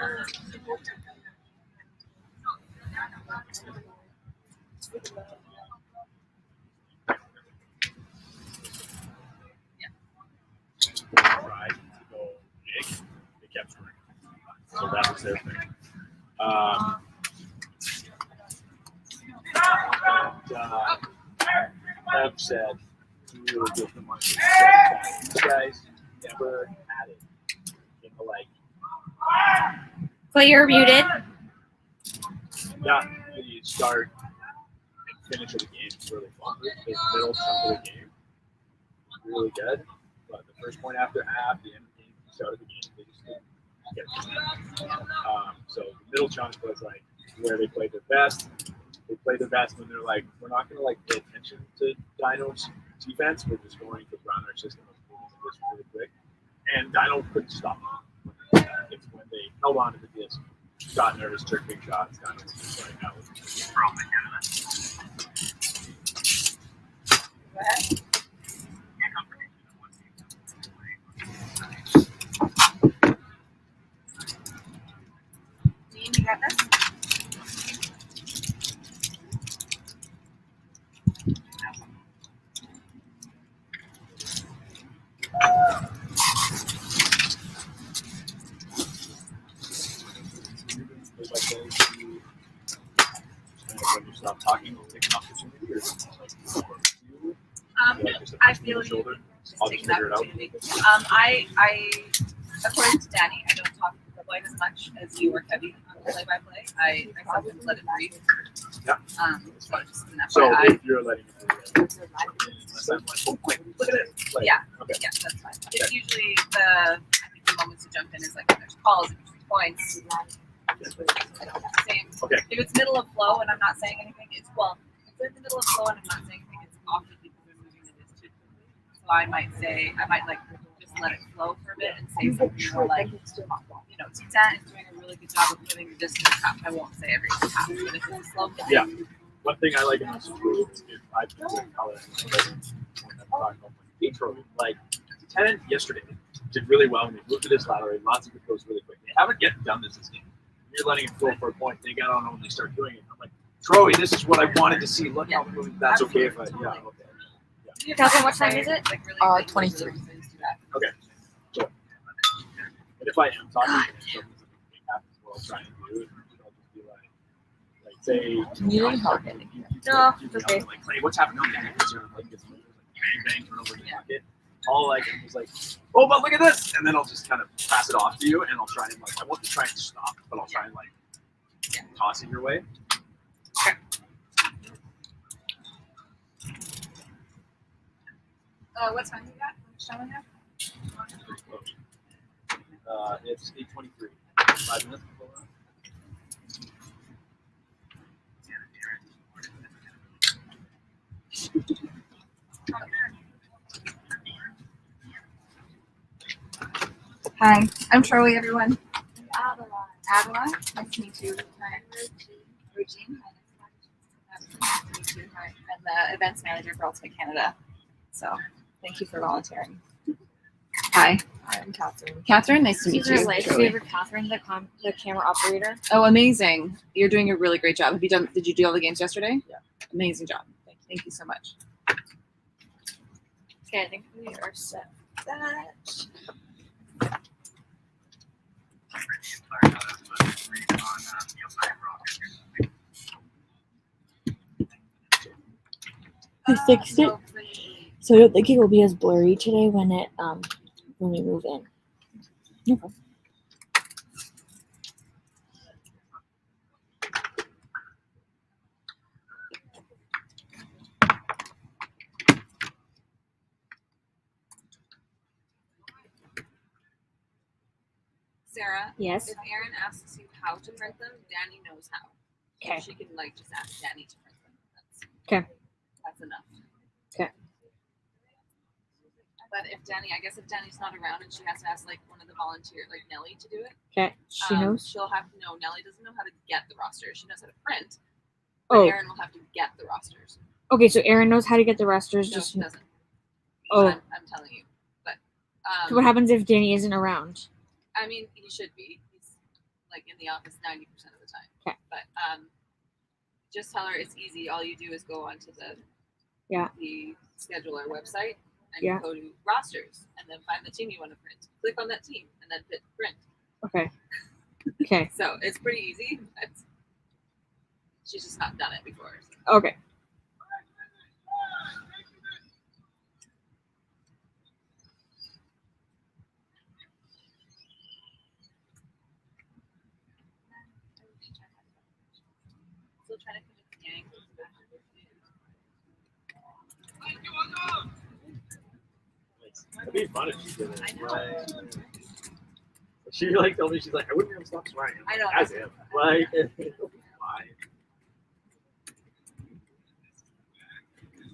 Tried to go big, they kept scoring. So that was their thing. Ev said, you were with the money. You guys never had it. You know, like, But you're muted. yeah, the start and finish of the game is really fun. The middle chunk of the game is really good. But the first point after half, the end of the game, the start of the game, they just didn't get it. So the middle chunk was like where they played their best. They played their best when they're like, we're not going to like pay attention to Dino's defense. We're just going to run our system of moving this really quick. And Dino couldn't stop them. It's when they held on to the disc, got nervous, took big shots. Dino was just like, that was probably Go ahead. You got this? when you stop talking, we'll take an opportunity. Or I feel you just take an opportunity. According to Danny, I don't talk quite as much as you or Kevin on play-by-play. I sometimes let it breathe. Yeah. So just an So FYI. if you're letting it breathe, unless I'm like, oh, quick, look at it. Like, Yeah. Okay. Yeah, that's fine. It's usually I think the moments to jump in is like when there's calls in between points. Same. Okay. If it's middle of flow and I'm not saying anything, it's well. If it's in the middle of flow and I'm not saying anything, it's often because we're moving the disc too quickly. So I might like just let it flow for a bit and say something more like, Titan is doing a really good job of moving the disc to the top. I won't say every half, but if it's a slow game. Yeah. One thing I like in this situation is if I've been doing color when I'm talking about intro, like Lieutenant yesterday did really well and they moved to this lateral, lots of good goes really quick. They haven't yet done this game. You're letting it flow for a point, they get on when they start doing it. I'm like, Troy, this is what I wanted to see. Look how moving. That's okay if I okay. Yeah. Catherine, what time is it? Like really 23. Okay. So, and if I am talking, so what I'll try and do, I'll just be like say, You need help. No, it's okay. Like, Clay, what's happening on the end? Like, it's like bang, bang, turn over the bucket. All like, it was like, oh, but look at this, and then I'll just kind of pass it off to you, and I'll try and like, I won't try and stop, but I'll try and like toss it your way. Okay. What time you got? Which time we have? It's 8:23. 5 minutes before that. Hi, I'm Charlie, everyone. Adeline. Nice to meet you. Hi. Regine. Hi, nice to meet you. Hi. I'm the events manager for Ultimate Canada. So thank you for volunteering. Hi. I'm Catherine. Catherine, nice to meet These are you. like favorite Catherine, the camera operator. Oh, amazing. You're doing a really great job. Did you do all the games yesterday? Yeah. Amazing job. Thank you so much. Okay, I think we are set. I fixed it, so I don't think it will be as blurry today when we move in. Okay. Sarah, Yes. if Erin asks you how to print them, Danny knows how. Okay. So she can just ask Danny to print them. That's enough. Okay. But if Danny's not around and she has to ask one of the volunteers, like Nellie, to do it. Okay. She knows. She'll have to know. Nellie doesn't know how to get the rosters. She knows how to print. But Oh. Erin will have to get the rosters. Okay, so Erin knows how to get the rosters. No, Just she doesn't. Oh. I'm telling you. But so what happens if Danny isn't around? I mean, he should be. He's like in the office 90% of the time. Okay. But just tell her it's easy. All you do is go onto the scheduler website and Yeah. go to rosters and then find the team you want to print. Click on that team and then hit print. Okay. Okay. So it's pretty easy. She's just not done it before. Okay. Still trying to convince Yang. It'd be fun if she did it. I know. Like, she like told me, she's like, I wouldn't even stop swearing. I know. As him. Like, it'll be fine.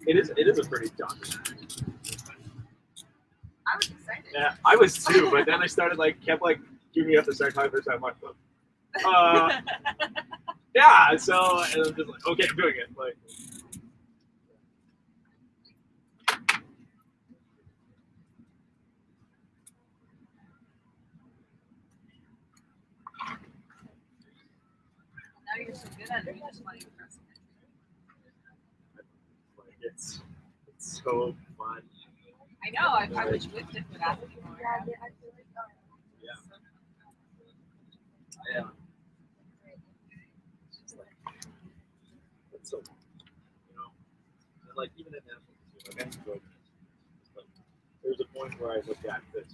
It is a pretty daunting act. I was excited. Yeah, I was too, but then I started kept keeping me up to start talking first time. Yeah, so and I'm just like, okay, I'm doing it. Like, Now you're so good at it, you just want to impress me. it's so fun. I know. I wish Wifton would ask me more. Yeah. It's so, and even in national team, I enjoyed it. But there's a point where I look at this.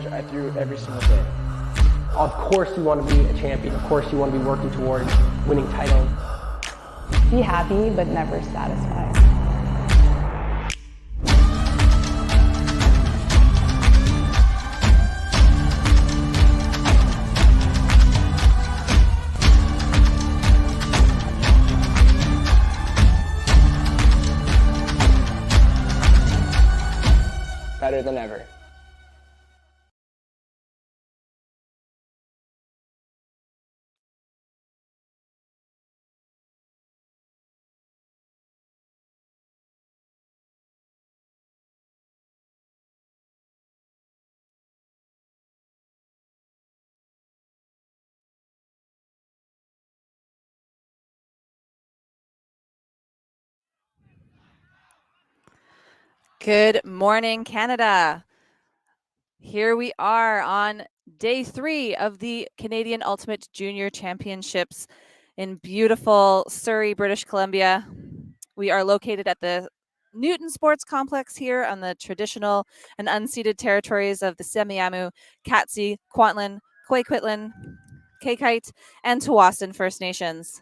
I threw every single day. Of course you want to be a champion. Of course you want to be working towards winning titles. Be happy, but never satisfied. Better than ever. Good morning, Canada. Here we are on day 3 of the Canadian Ultimate Junior Championships in beautiful Surrey, British Columbia. We are located at the Newton Sports Complex here on the traditional and unceded territories of the Semiahmoo, Katzie, Kwantlen, Quaquitlan, Kaikite, and Tawasin First Nations.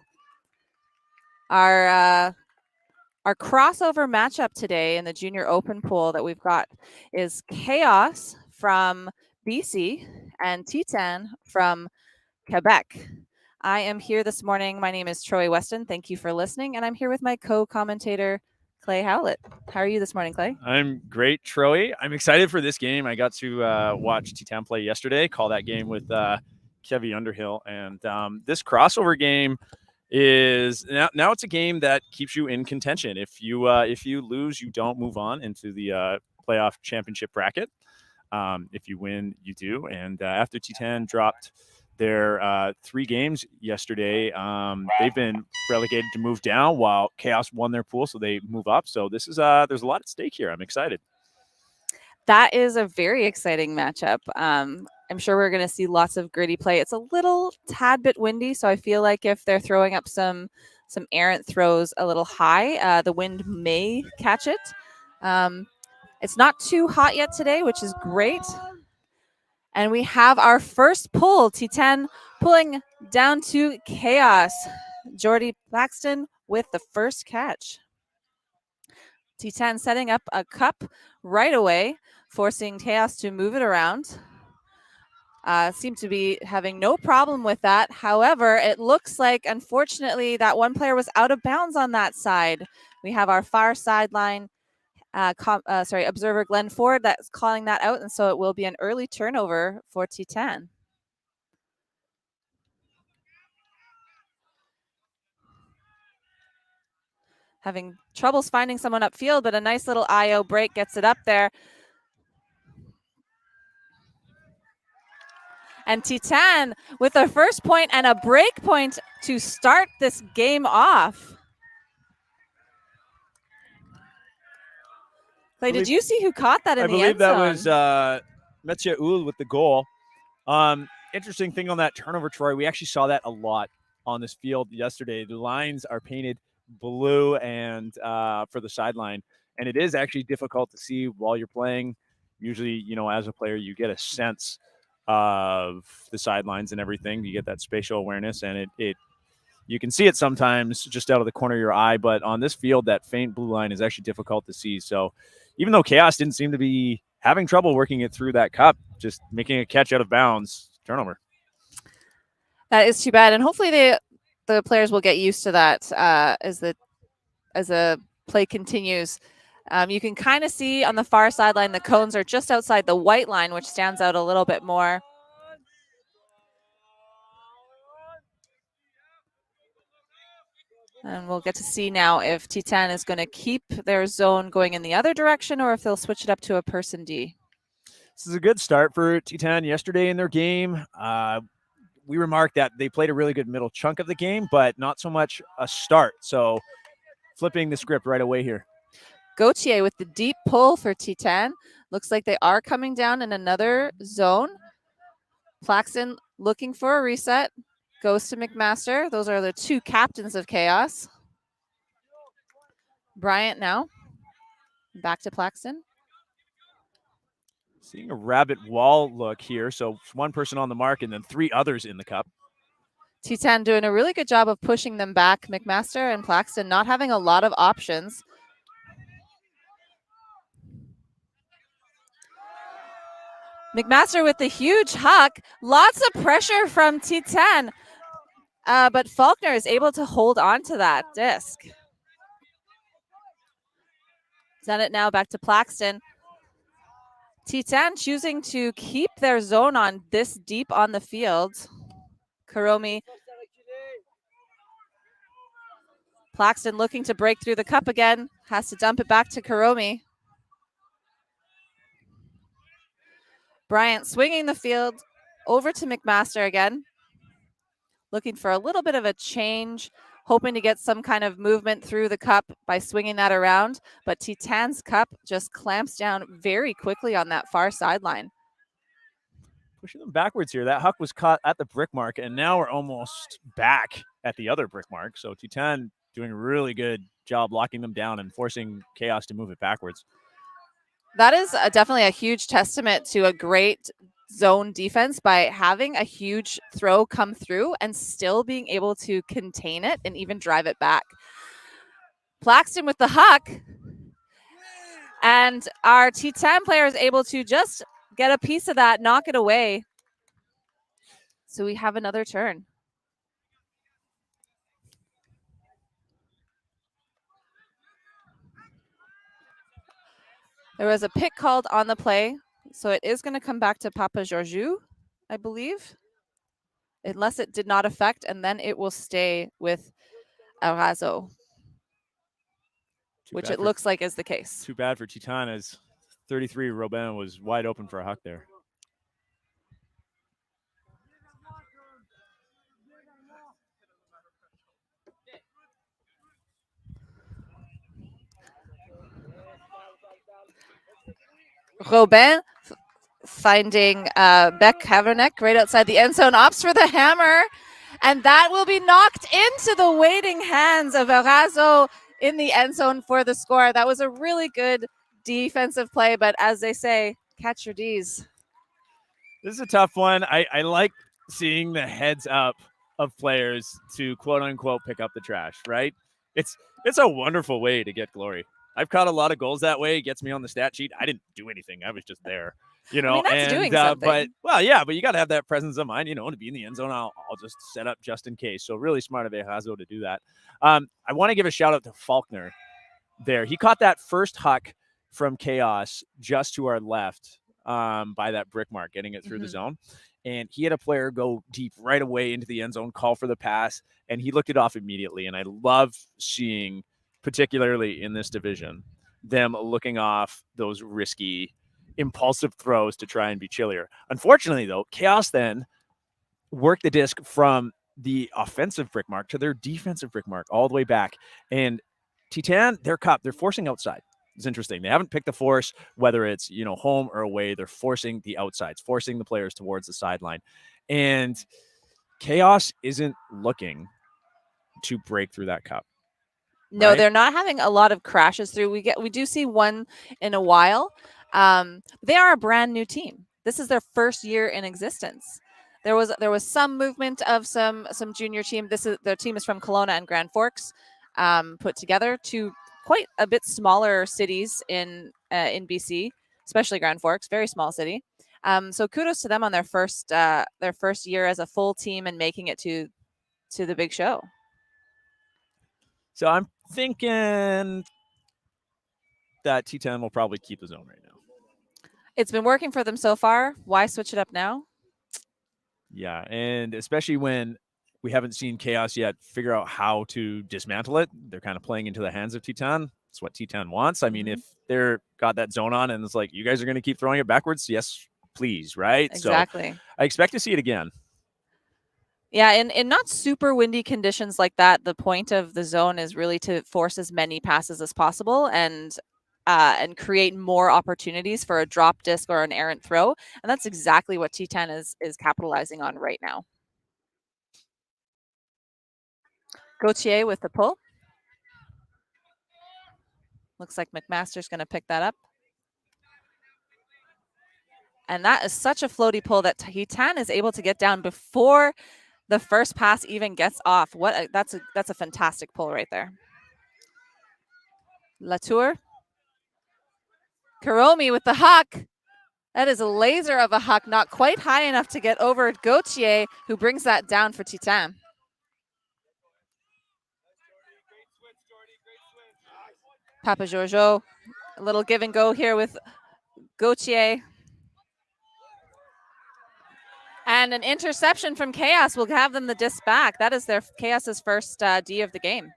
Our crossover matchup today in the Junior Open pool that we've got is Chaos from BC and Titan from Quebec. I am here this morning. My name is Troy Weston. Thank you for listening. And I'm here with my co-commentator, Clay Howlett. How are you this morning, Clay? I'm great, Troy. I'm excited for this game. I got to watch Titan play yesterday, call that game with Kevy Underhill. And this crossover game is now it's a game that keeps you in contention. If you lose, you don't move on into the playoff championship bracket. If you win, you do. And after Titan dropped their 3 games yesterday, they've been relegated to move down while Chaos won their pool, so they move up. So this is there's a lot at stake here. I'm excited. That is a very exciting matchup. I'm sure we're going to see lots of gritty play. It's a little tad bit windy, so I feel like if they're throwing up some errant throws a little high, the wind may catch it. It's not too hot yet today, which is great. And we have our first pull, T10 pulling down to Chaos. Jordy Paxton with the first catch. T10 setting up a cup right away, forcing Chaos to move it around. Seem to be having no problem with that. However, it looks like, unfortunately, that one player was out of bounds on that side. We have our far sideline observer Glenn Ford that's calling that out, and so it will be an early turnover for T10. Having troubles finding someone upfield, but a nice little IO break gets it up there. And T10 with their first point and a break point to start this game off. Clay, did you see who caught that in the end zone? I believe that was Metja Ul with the goal. Interesting thing on that turnover, Troy, we actually saw that a lot on this field yesterday. The lines are painted blue and for the sideline, and it is actually difficult to see while you're playing. Usually, you know, as a player, you get a sense of the sidelines and everything. You get that spatial awareness, and it you can see it sometimes just out of the corner of your eye, but on this field, that faint blue line is actually difficult to see. So even though Chaos didn't seem to be having trouble working it through that cup, just making a catch out of bounds, turnover. That is too bad, and hopefully the players will get used to that as the play continues. You can kind of see on the far sideline the cones are just outside the white line, which stands out a little bit more. And we'll get to see now if T10 is going to keep their zone going in the other direction or if they'll switch it up to a person D. This is a good start for T10 yesterday in their game. We remarked that they played a really good middle chunk of the game, but not so much a start. So flipping the script right away here. Gauthier with the deep pull for T10. Looks like they are coming down in another zone. Plaxton looking for a reset. Goes to McMaster. Those are the two captains of Chaos. Bryant now. Back to Plaxton. Seeing a rabbit wall look here. So one person on the mark and then three others in the cup. T10 doing a really good job of pushing them back. McMaster and Plaxton not having a lot of options. McMaster with the huge huck. Lots of pressure from T10. But Faulkner is able to hold on to that disc. Send it now back to Plaxton. T10 choosing to keep their zone on this deep on the field. Karomi. Plaxton looking to break through the cup again. Has to dump it back to Karomi. Bryant swinging the field over to McMaster again. Looking for a little bit of a change, hoping to get some kind of movement through the cup by swinging that around. But T10's cup just clamps down very quickly on that far sideline. Pushing them backwards here. That huck was caught at the brick mark, and now we're almost back at the other brick mark. So T10 doing a really good job locking them down and forcing Chaos to move it backwards. That is definitely a huge testament to a great zone defense by having a huge throw come through and still being able to contain it and even drive it back. Plaxton with the huck. And our T10 player is able to just get a piece of that, knock it away. So we have another turn. There was a pick called on the play, so it is going to come back to Papa Georgiou, I believe, unless it did not affect, and then it will stay with Arazo, which it looks like is the case. Too bad for Titan, as 33 Robin was wide open for a huck there. Robin finding Beck Haverneck right outside the end zone, opts for the hammer, and that will be knocked into the waiting hands of Erazo in the end zone for the score. That was a really good defensive play, but as they say, catch your D's. This is a tough one. I like seeing the heads up of players to quote unquote pick up the trash, right? It's a wonderful way to get glory. I've caught a lot of goals that way. It gets me on the stat sheet. I didn't do anything. I was just there, you know. I mean, that's doing something. But you got to have that presence of mind, you know, to be in the end zone. I'll just set up just in case. So really smart of Ejazo to do that. I want to give a shout out to Faulkner there. He caught that first huck from Chaos just to our left by that brick mark, getting it through the zone. And he had a player go deep right away into the end zone, call for the pass, and he looked it off immediately. And I love seeing, particularly in this division, them looking off those risky, impulsive throws to try and be chillier. Unfortunately, though, Chaos then worked the disc from the offensive brick mark to their defensive brick mark all the way back. And Titan, their cup, they're forcing outside. It's interesting. They haven't picked the force, whether it's, you know, home or away. They're forcing the outsides, forcing the players towards the sideline. And Chaos isn't looking to break through that cup. No, right? they're not having a lot of crashes through. We do see one in a while. They are a brand new team. This is their first year in existence. There was some movement of some junior team. Their team is from Kelowna and Grand Forks, put together, two quite a bit smaller cities in BC, especially Grand Forks, very small city. So kudos to them on their first year as a full team and making it to the big show. So I'm thinking that T10 will probably keep the zone right now. It's been working for them so far. Why switch it up now? Yeah, and especially when we haven't seen Chaos yet figure out how to dismantle it. They're kind of playing into the hands of T10. It's what T10 wants. I mean, if they're got that zone on and it's like, you guys are going to keep throwing it backwards, yes, please, right? Exactly. So I expect to see it again. Yeah, in not super windy conditions like that, the point of the zone is really to force as many passes as possible and create more opportunities for a drop disc or an errant throw. And that's exactly what T10 is capitalizing on right now. Gauthier with the pull. Looks like McMaster's going to pick that up. And that is such a floaty pull that T10 is able to get down before the first pass even gets off. That's a fantastic pull right there. Latour. Karomi with the huck. That is a laser of a huck, not quite high enough to get over Gauthier, who brings that down for Titan. Papa Giorgio, a little give and go here with Gauthier. And an interception from Chaos will have them the disc back. That is their Chaos's first D of the game.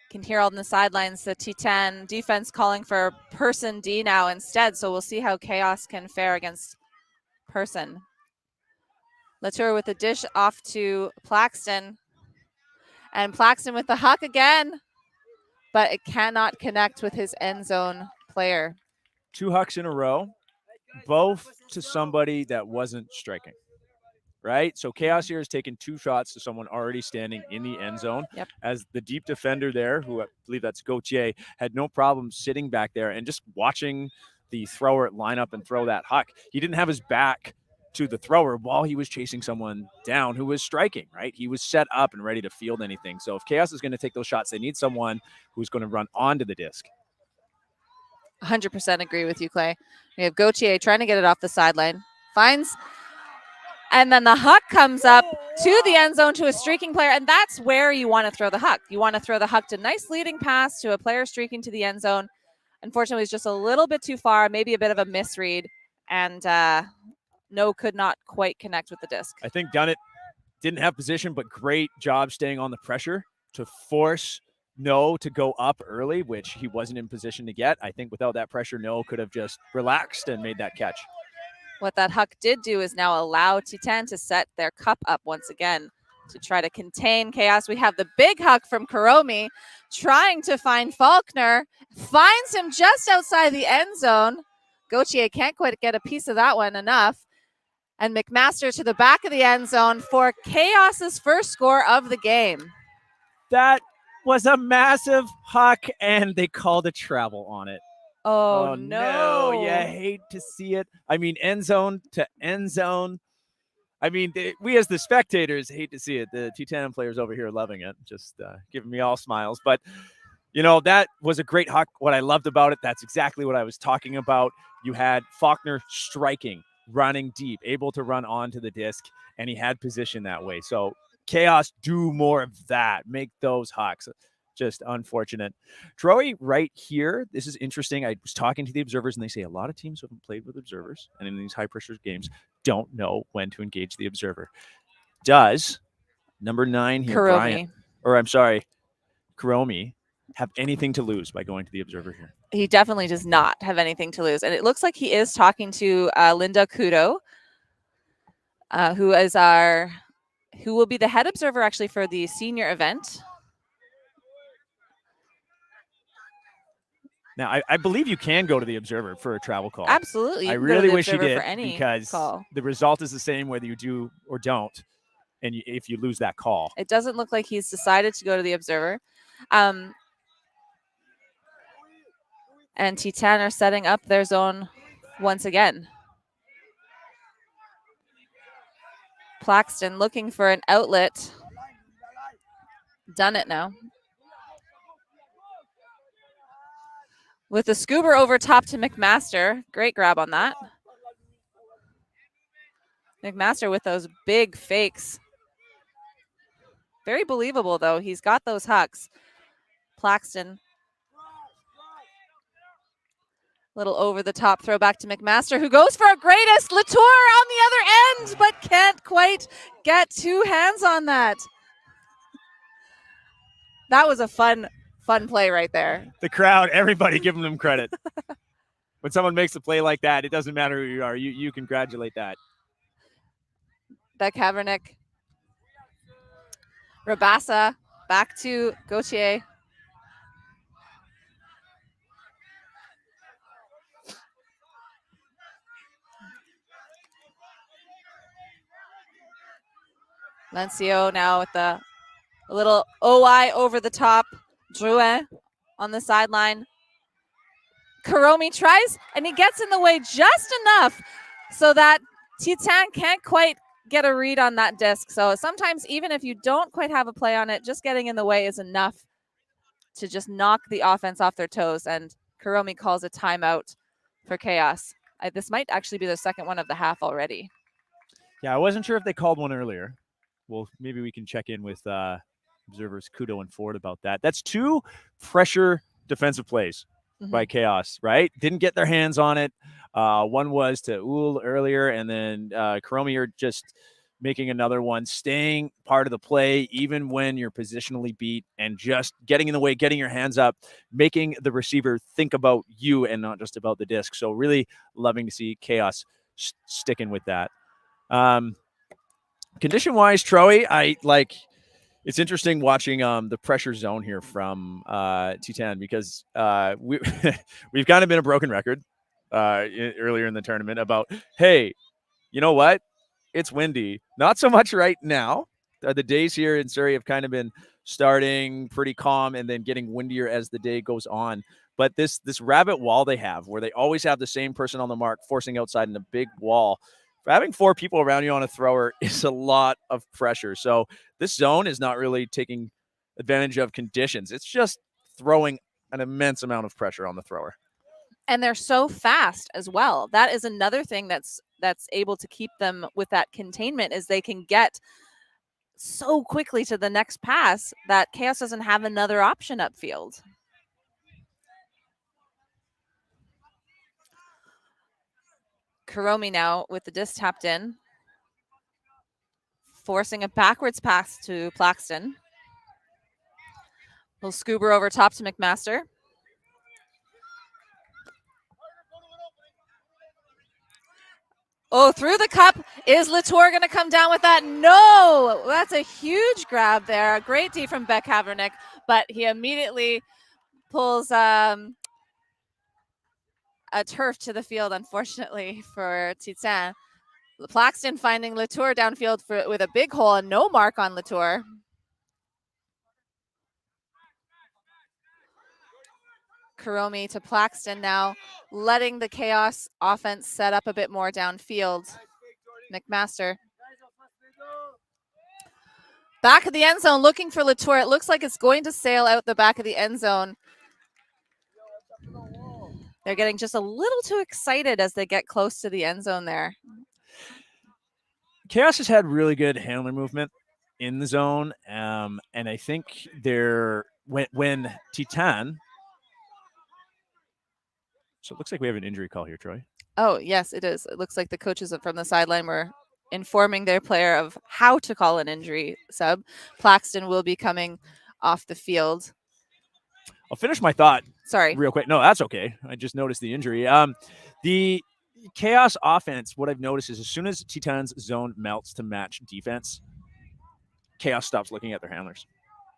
Can hear on the sidelines the T10 defense calling for person D now instead. So we'll see how Chaos can fare against person. Latour with the dish off to Plaxton. And Plaxton with the huck again. But it cannot connect with his end zone player. 2 hucks in a row, both to somebody that wasn't striking. Right? So Chaos here has taken 2 shots to someone already standing in the end zone. Yep. As the deep defender there, who I believe that's Gauthier, had no problem sitting back there and just watching the thrower line up and throw that huck. He didn't have his back to the thrower while he was chasing someone down who was striking, right? He was set up and ready to field anything. So if Chaos is going to take those shots, they need someone who's going to run onto the disc. 100% agree with you, Clay. We have Gauthier trying to get it off the sideline. Finds... And then the huck comes up to the end zone to a streaking player, and that's where you want to throw the huck. You want to throw the huck to nice leading pass to a player streaking to the end zone. Unfortunately, it's just a little bit too far, maybe a bit of a misread, and no, could not quite connect with the disc. I think Dunnett didn't have position, but great job staying on the pressure to force No to go up early, which he wasn't in position to get. I think without that pressure, No could have just relaxed and made that catch. What that huck did do is now allow Titan to set their cup up once again to try to contain Chaos. We have the big huck from Kuromi trying to find Faulkner. Finds him just outside the end zone. Gauthier can't quite get a piece of that one enough. And McMaster to the back of the end zone for Chaos's first score of the game. That was a massive huck, and they called a travel on it. Oh, no. no. You hate to see it. I mean, end zone to end zone. I mean, we as the spectators hate to see it. The T10 players over here are loving it, just giving me all smiles. But, you know, that was a great huck. What I loved about it, that's exactly what I was talking about. You had Faulkner striking, running deep, able to run onto the disc, and he had position that way. So Chaos, do more of that. Make those hucks. Just unfortunate. Troy, right here, this is interesting. I was talking to the observers, and they say a lot of teams who haven't played with observers and in these high-pressure games don't know when to engage the observer. Does number 9 here, Kuromi, have anything to lose by going to the observer here? He definitely does not have anything to lose. And it looks like he is talking to Linda Kudo, who will be the head observer actually for the senior event. Now, I believe you can go to the observer for a travel call. Absolutely. I really wish you did, because the result is the same whether you do or don't, and if you lose that call. It doesn't look like he's decided to go to the observer. And T10 are setting up their zone once again. Plaxton looking for an outlet. Done it now. With the scoober over top to McMaster. Great grab on that. McMaster with those big fakes. Very believable, though. He's got those hucks. Plaxton. Little over-the-top throwback to McMaster, who goes for a greatest. Latour on the other end, but can't quite get two hands on that. That was a fun play right there. The crowd, everybody giving them credit. When someone makes a play like that, it doesn't matter who you are. You congratulate that. Beck Havernick. Rabassa back to Gauthier. Lencio now with a little OI over the top. Drouet on the sideline. Kuromi tries, and he gets in the way just enough so that Titan can't quite get a read on that disc. So sometimes even if you don't quite have a play on it, just getting in the way is enough to just knock the offense off their toes. And Kuromi calls a timeout for Chaos. This might actually be the second one of the half already. Yeah, I wasn't sure if they called one earlier. Well, maybe we can check in with observers Kudo and Ford about that. That's 2 pressure defensive plays by Chaos, right? Didn't get their hands on it. One was to Uhl earlier, and then Kuromi are just making another one, staying part of the play, even when you're positionally beat, and just getting in the way, getting your hands up, making the receiver think about you and not just about the disc. So really loving to see Chaos sticking with that. Condition-wise, Troy, it's interesting watching the pressure zone here from T10 because we've kind of been a broken record earlier in the tournament about, hey, you know what? It's windy. Not so much right now. The days here in Surrey have kind of been starting pretty calm and then getting windier as the day goes on. But this rabbit wall they have, where they always have the same person on the mark, forcing outside in a big wall, having 4 people around you on a thrower is a lot of pressure. So this zone is not really taking advantage of conditions. It's just throwing an immense amount of pressure on the thrower. And they're so fast as well. That is another thing that's able to keep them with that containment, is they can get so quickly to the next pass that Chaos doesn't have another option upfield. Kuromi now with the disc tapped in, forcing a backwards pass to Plaxton. Little scoober over top to McMaster. Oh, through the cup. Is Latour going to come down with that? No, that's a huge grab there. A great D from Beck Havernick, but he immediately pulls a turf to the field, unfortunately, for Titan. Plaxton finding Latour downfield with a big hole and no mark on Latour. Karomi to Plaxton now, letting the Chaos offense set up a bit more downfield. McMaster. Back of the end zone, looking for Latour. It looks like it's going to sail out the back of the end zone. They're getting just a little too excited as they get close to the end zone there. Chaos has had really good handler movement in the zone, and I think when Titan. So it looks like we have an injury call here, Troy. Oh, yes, it is. It looks like the coaches from the sideline were informing their player of how to call an injury sub. Plaxton will be coming off the field. I'll finish my thought. Sorry. Real quick. No, that's okay. I just noticed the injury. The Chaos offense, what I've noticed is as soon as Titan's zone melts to match defense, Chaos stops looking at their handlers.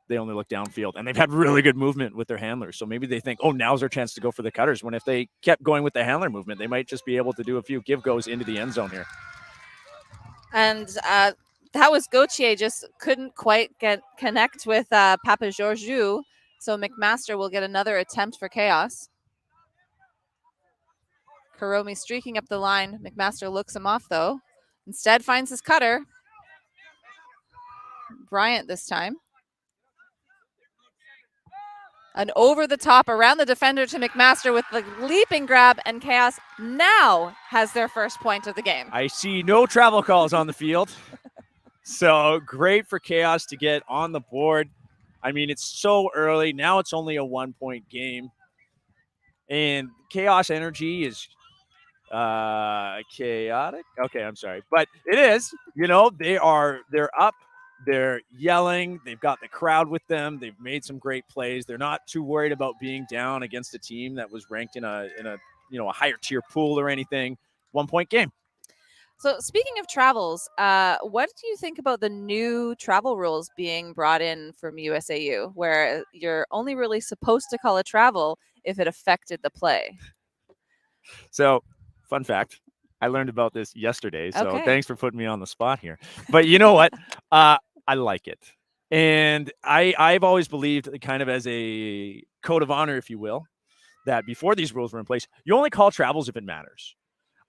They only look downfield, and they've had really good movement with their handlers. So maybe they think, oh, now's our chance to go for the cutters. When if they kept going with the handler movement, they might just be able to do a few give goes into the end zone here. And that was Gauthier, just couldn't quite connect with Papa Georgiou. So McMaster will get another attempt for Chaos. Karomi streaking up the line. McMaster looks him off, though. Instead finds his cutter. Bryant this time. An over the top around the defender to McMaster with the leaping grab, and Chaos now has their first point of the game. I see no travel calls on the field. So great for Chaos to get on the board. I mean, it's so early. Now it's only a 1-point game. And Chaos energy is chaotic. Okay, I'm sorry. But it is, they're up. They're yelling. They've got the crowd with them. They've made some great plays. They're not too worried about being down against a team that was ranked in a higher tier pool or anything. 1-point game. So speaking of travels, what do you think about the new travel rules being brought in from USAU, where you're only really supposed to call a travel if it affected the play? So, fun fact. I learned about this yesterday, so Okay. Thanks for putting me on the spot here. But you know what? I like it. And I've always believed, kind of as a code of honor, if you will, that before these rules were in place, you only call travels if it matters.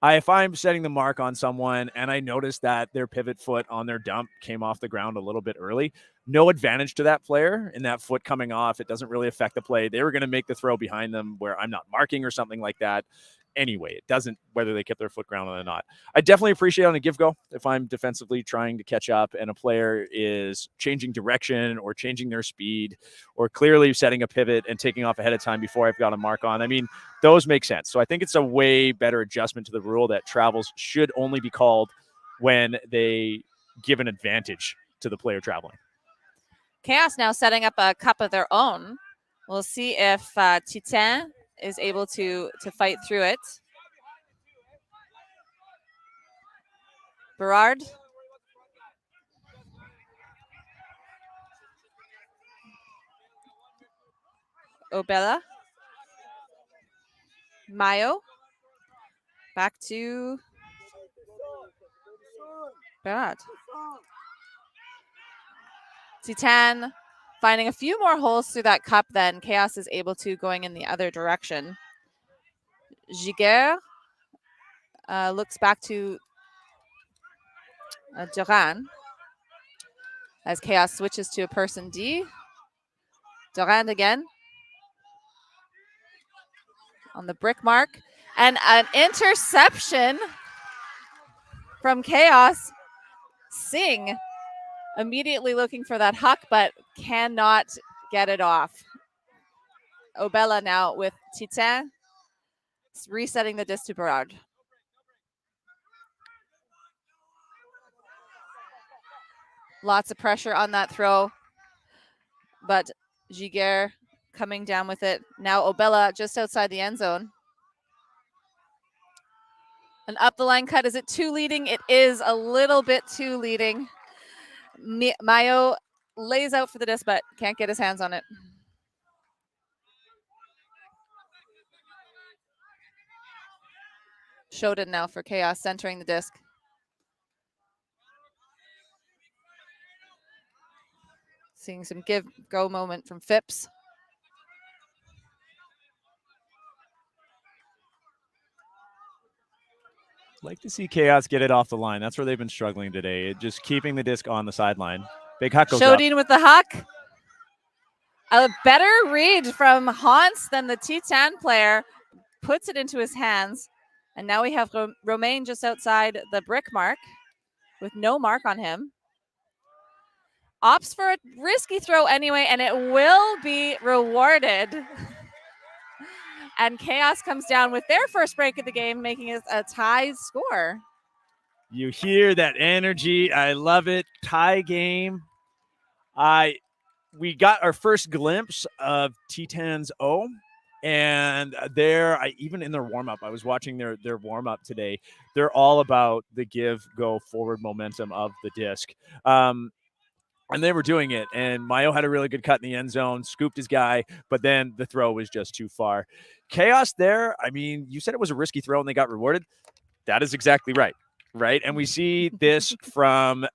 If I'm setting the mark on someone and I notice that their pivot foot on their dump came off the ground a little bit early, no advantage to that player in that foot coming off. It doesn't really affect the play. They were going to make the throw behind them where I'm not marking or something like that. Anyway, it doesn't whether they kept their foot grounded or not. I definitely appreciate on a give go if I'm defensively trying to catch up and a player is changing direction or changing their speed or clearly setting a pivot and taking off ahead of time before I've got a mark on. I mean, those make sense. So I think it's a way better adjustment to the rule that travels should only be called when they give an advantage to the player traveling. Chaos now setting up a cup of their own. We'll see if Titan is able to fight through it. Berard. Obella. Mayo. Back to Berard. Titan finding a few more holes through that cup, then Chaos is able to going in the other direction. Giguère looks back to Durand as Chaos switches to a person D. Durand again on the brick mark, and an interception from Chaos. Singh immediately looking for that huck, but cannot get it off. Obella now with Titan, resetting the disc to Berard. Lots of pressure on that throw, but Giguère coming down with it. Now Obella just outside the end zone. An up the line cut. Is it too leading? It is a little bit too leading. Mayo lays out for the disc, but can't get his hands on it. Shoden now for Chaos, centering the disc. Seeing some give-go moment from Phipps. Like to see Chaos get it off the line. That's where they've been struggling today. Just keeping the disc on the sideline. Big huck goes up. Shoden with the huck. A better read from Hans than the Titan player. Puts it into his hands. And now we have Romain just outside the brick mark with no mark on him. Opts for a risky throw anyway, and it will be rewarded. And Chaos comes down with their first break of the game, making it a tie score. You hear that energy. I love it. Tie game. We got our first glimpse of Titans O. And even in their warm-up, I was watching their warm-up today. They're all about the go forward momentum of the disc. And they were doing it. And Mayo had a really good cut in the end zone, scooped his guy, but then the throw was just too far. Chaos there, I mean, you said it was a risky throw and they got rewarded. That is exactly right, right? And we see this from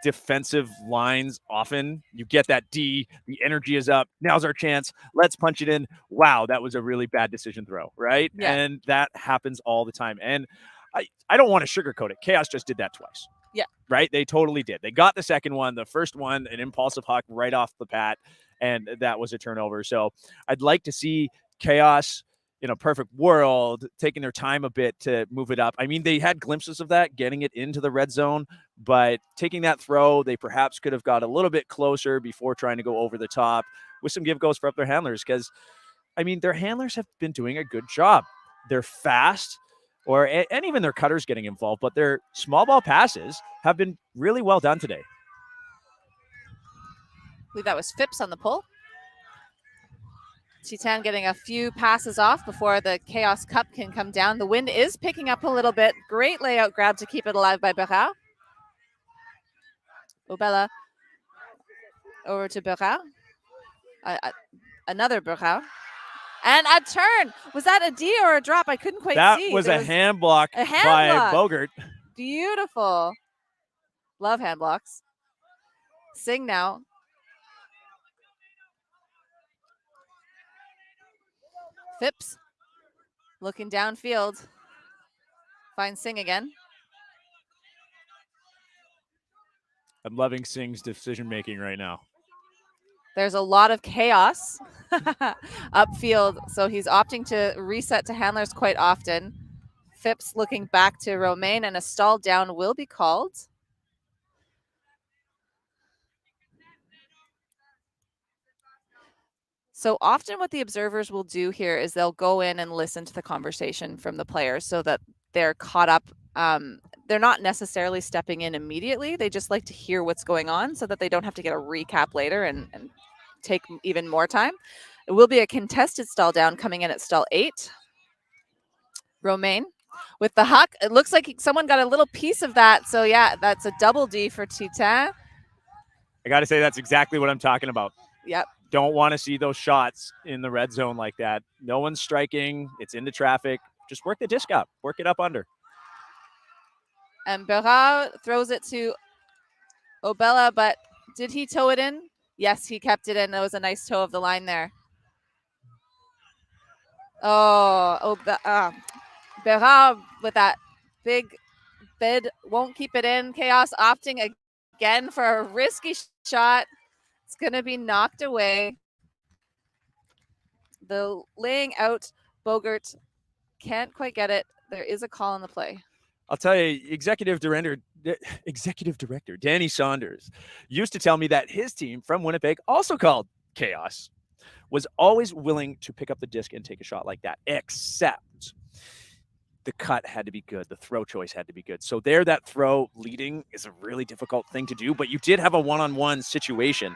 defensive lines often. You get that D, the energy is up. Now's our chance. Let's punch it in. Wow, that was a really bad decision throw, right? Yeah. And that happens all the time. And I don't want to sugarcoat it. Chaos just did that twice. Yeah. Right? They totally did. They got the second one. The first one, an impulsive huck right off the bat, and that was a turnover. So I'd like to see Chaos in a perfect world taking their time a bit to move it up. I mean, they had glimpses of that, getting it into the red zone, but taking that throw, they perhaps could have got a little bit closer before trying to go over the top with some give-goes for up their handlers, because, I mean, their handlers have been doing a good job. They're fast, and even their cutters getting involved, but their small ball passes have been really well done today. I believe that was Phipps on the pull. Titan getting a few passes off before the Chaos Cup can come down. The wind is picking up a little bit. Great layout grab to keep it alive by Berard. Obella over to Berard. Another Berard. And a turn. Was that a D or a drop? I couldn't quite see. That was a hand block by Bogart. Beautiful. Love hand blocks. Sing now. Phipps looking downfield. Finds Singh again. I'm loving Singh's decision making right now. There's a lot of chaos upfield, so he's opting to reset to handlers quite often. Phipps looking back to Romain, and a stall down will be called. So often what the observers will do here is they'll go in and listen to the conversation from the players so that they're caught up. They're not necessarily stepping in immediately. They just like to hear what's going on so that they don't have to get a recap later and take even more time. It will be a contested stall down coming in at stall 8. Romain with the huck. It looks like someone got a little piece of that. So yeah, that's a double D for Titan. I got to say, that's exactly what I'm talking about. Yep. Don't want to see those shots in the red zone like that. No one's striking. It's into traffic. Just work the disc up. Work it up under. And Berard throws it to Obella, but did he toe it in? Yes, he kept it in. That was a nice toe of the line there. Berard with that big bid won't keep it in. Chaos opting again for a risky shot. It's going to be knocked away. The laying out, Bogart can't quite get it. There is a call on the play. I'll tell you, Executive Director Danny Saunders used to tell me that his team from Winnipeg, also called Chaos, was always willing to pick up the disc and take a shot like that, except the cut had to be good. The throw choice had to be good. So there, that throw leading is a really difficult thing to do, but you did have a one-on-one situation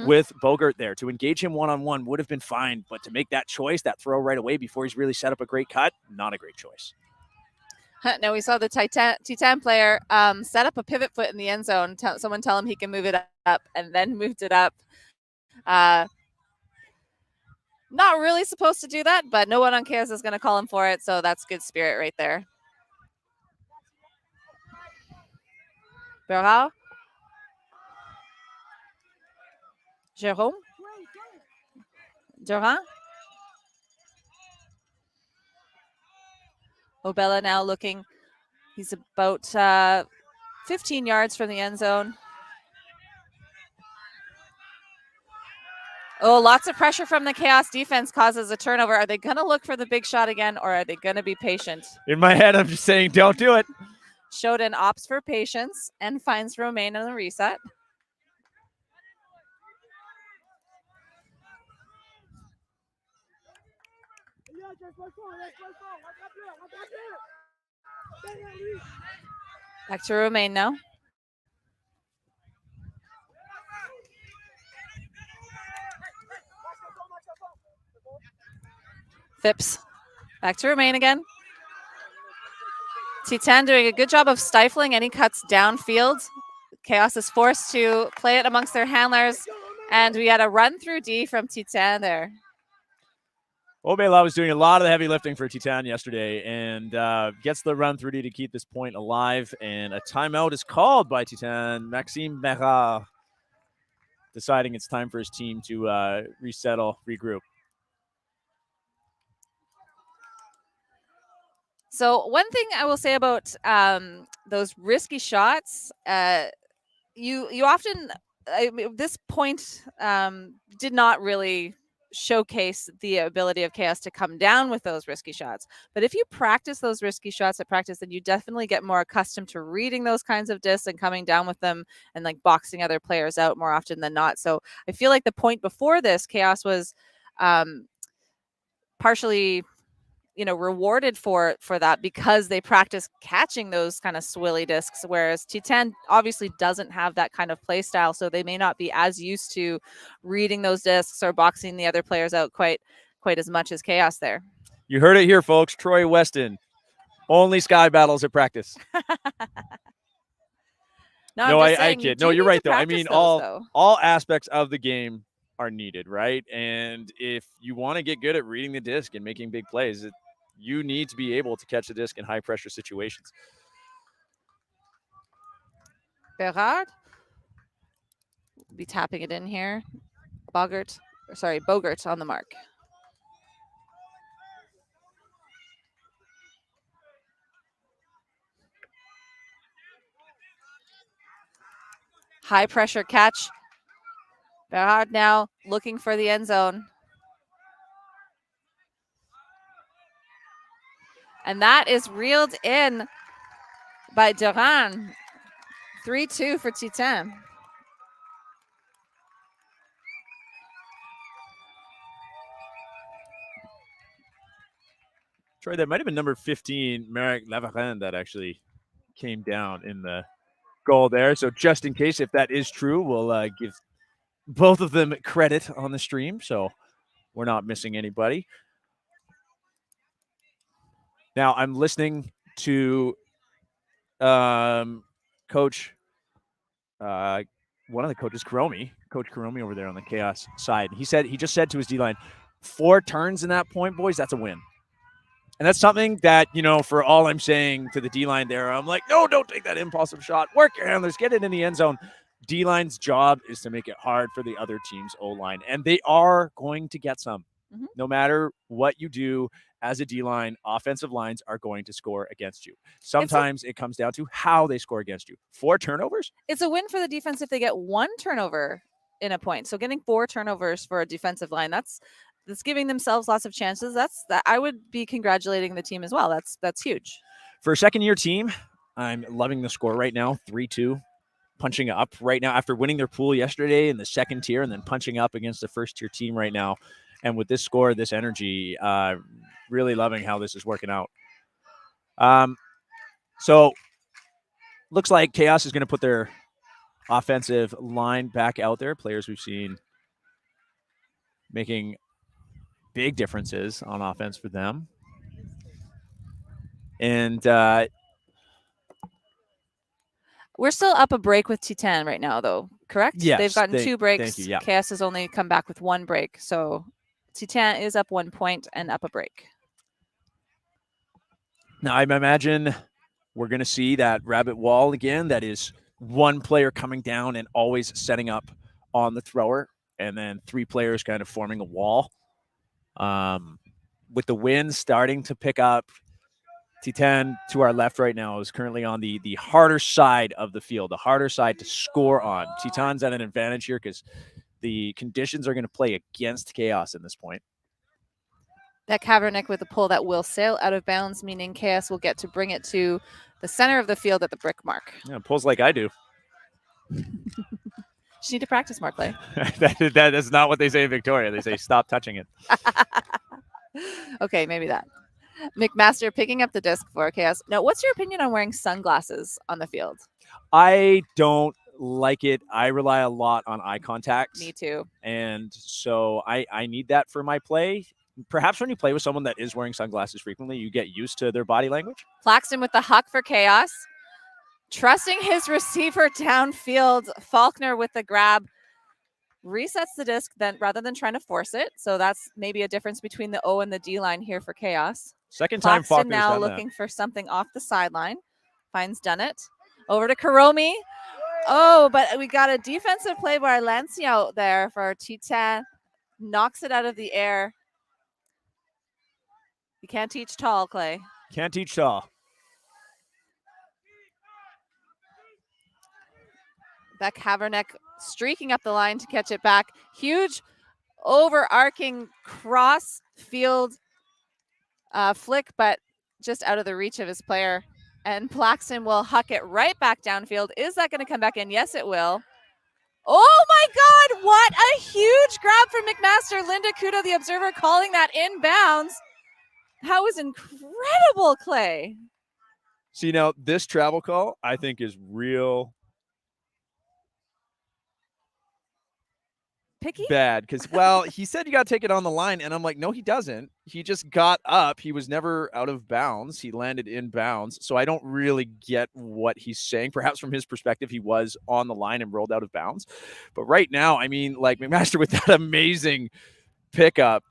with Bogart there. To engage him one-on-one would have been fine, but to make that choice, that throw right away before he's really set up a great cut, not a great choice. No, we saw the Titan player set up a pivot foot in the end zone. Someone tell him he can move it up, and then moved it up. Not really supposed to do that, but no one on Chaos is going to call him for it, so that's good spirit right there. Berard. Jérôme. Durand. Obella now looking. He's about 15 yards from the end zone. Oh, lots of pressure from the Chaos defense causes a turnover. Are they going to look for the big shot again, or are they going to be patient? In my head, I'm just saying, don't do it. Shodan opts for patience and finds Romain on the reset. Back to Romain now. Phipps. Back to Romain again. Titan doing a good job of stifling any cuts downfield. Chaos is forced to play it amongst their handlers. And we had a run through D from Titan there. Obela was doing a lot of the heavy lifting for Titan yesterday and gets the run through D to keep this point alive. And a timeout is called by Titan. Maxime Berard deciding it's time for his team to resettle, regroup. So one thing I will say about those risky shots, you often, this point did not really showcase the ability of Chaos to come down with those risky shots. But if you practice those risky shots at practice, then you definitely get more accustomed to reading those kinds of discs and coming down with them and like boxing other players out more often than not. So I feel like the point before this, Chaos was partially, rewarded for that because they practice catching those kind of swilly discs, whereas Titan obviously doesn't have that kind of play style, so they may not be as used to reading those discs or boxing the other players out quite as much as Chaos there. You heard it here, folks. Troy Weston, only sky battles at practice. No, I kid. No, you're right though. I mean, all aspects of the game are needed, right? And if you want to get good at reading the disc and making big plays, you need to be able to catch the disc in high pressure situations. Berard will be tapping it in here. Bogart on the mark. High pressure catch. Berard now looking for the end zone. And that is reeled in by Durand. 3-2 for Titan. Troy, that might have been number 15, Marek Lavarenne, that actually came down in the goal there. So just in case, if that is true, we'll give both of them credit on the stream. So we're not missing anybody. Now I'm listening to Coach, one of the coaches, Coach Karomi over there on the Chaos side. He just said to his D-line, 4 turns in that point, boys, that's a win. And that's something that, for all I'm saying to the D-line there, I'm like, no, don't take that impulsive shot. Work your handlers, get it in the end zone. D-line's job is to make it hard for the other team's O-line, and they are going to get some. Mm-hmm. No matter what you do as a D-line, offensive lines are going to score against you. Sometimes it comes down to how they score against you. 4 turnovers? It's a win for the defense if they get 1 turnover in a point. So getting 4 turnovers for a defensive line, that's giving themselves lots of chances. That I would be congratulating the team as well. That's huge. For a second-year team, I'm loving the score right now, 3-2. Punching up right now after winning their pool yesterday in the second tier and then punching up against the first-tier team right now. And with this score, this energy, really loving how this is working out. So looks like Chaos is going to put their offensive line back out there. Players we've seen making big differences on offense for them. And We're still up a break with Titan right now, though, correct? Yes, They've gotten 2 breaks. thank you, yeah. KS has only come back with 1 break. So Titan is up 1 point and up a break. now I imagine we're going to see that rabbit wall again. That is one player coming down and always setting up on the thrower, and then 3 players kind of forming a wall. With the wind starting to pick up, Titan to our left right now is currently on the harder side of the field, the harder side to score on. Titan's at an advantage here because the conditions are going to play against Chaos in this point. That Kaepernick with a pull that will sail out of bounds, meaning KS will get to bring it to the center of the field at the brick mark. Yeah, pulls like I do. Just need to practice more, Clay. that is not what they say in Victoria. They say stop touching it. Okay, maybe that. McMaster picking up the disc for KS. Now, what's your opinion on wearing sunglasses on the field? I don't like it. I rely a lot on eye contact. Me too. And so I need that for my play. Perhaps when you play with someone that is wearing sunglasses frequently, you get used to their body language. Claxton with the huck for Chaos. Trusting his receiver downfield. Faulkner with the grab. Resets the disc then rather than trying to force it. So that's maybe a difference between the O and the D line here for Chaos. Second time Claxton Faulkner's now done looking for something off the sideline. Finds Dunnett. Over to Karomi. Oh, but we got a defensive play by Lancey out there for Titan. Knocks it out of the air. You can't teach tall, Clay. Can't teach tall. That Kaepernick streaking up the line to catch it back. Huge overarching cross field flick, but just out of the reach of his player. And Plaxton will huck it right back downfield. Is that going to come back in? Yes, it will. Oh my God, what a huge grab from McMaster. Linda Kudo, the observer, calling that inbounds. That was incredible, Clay. See, now this travel call, I think, is real Picky? bad because, well, he said you got to take it on the line, and I'm like, no, he doesn't. He just got up. He was never out of bounds. He landed in bounds. So I don't really get what he's saying. Perhaps from his perspective, he was on the line and rolled out of bounds. But right now, I mean, like McMaster with that amazing pickup,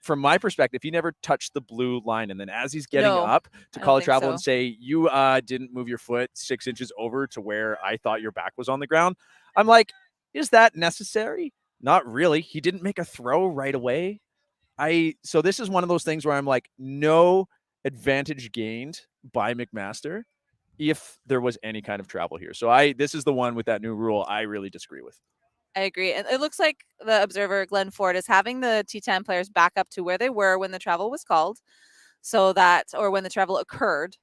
from my perspective, he never touched the blue line. And then as he's getting up to call a travel and say, you didn't move your foot 6 inches over to where I thought your back was on the ground, I'm like, is that necessary? Not really. He didn't make a throw right away. So this is one of those things where I'm like, no advantage gained by McMaster if there was any kind of travel here. So this is the one with that new rule I really disagree with. I agree. And it looks like the observer, Glenn Ford, is having the T10 players back up to where they were when the travel was called, or when the travel occurred,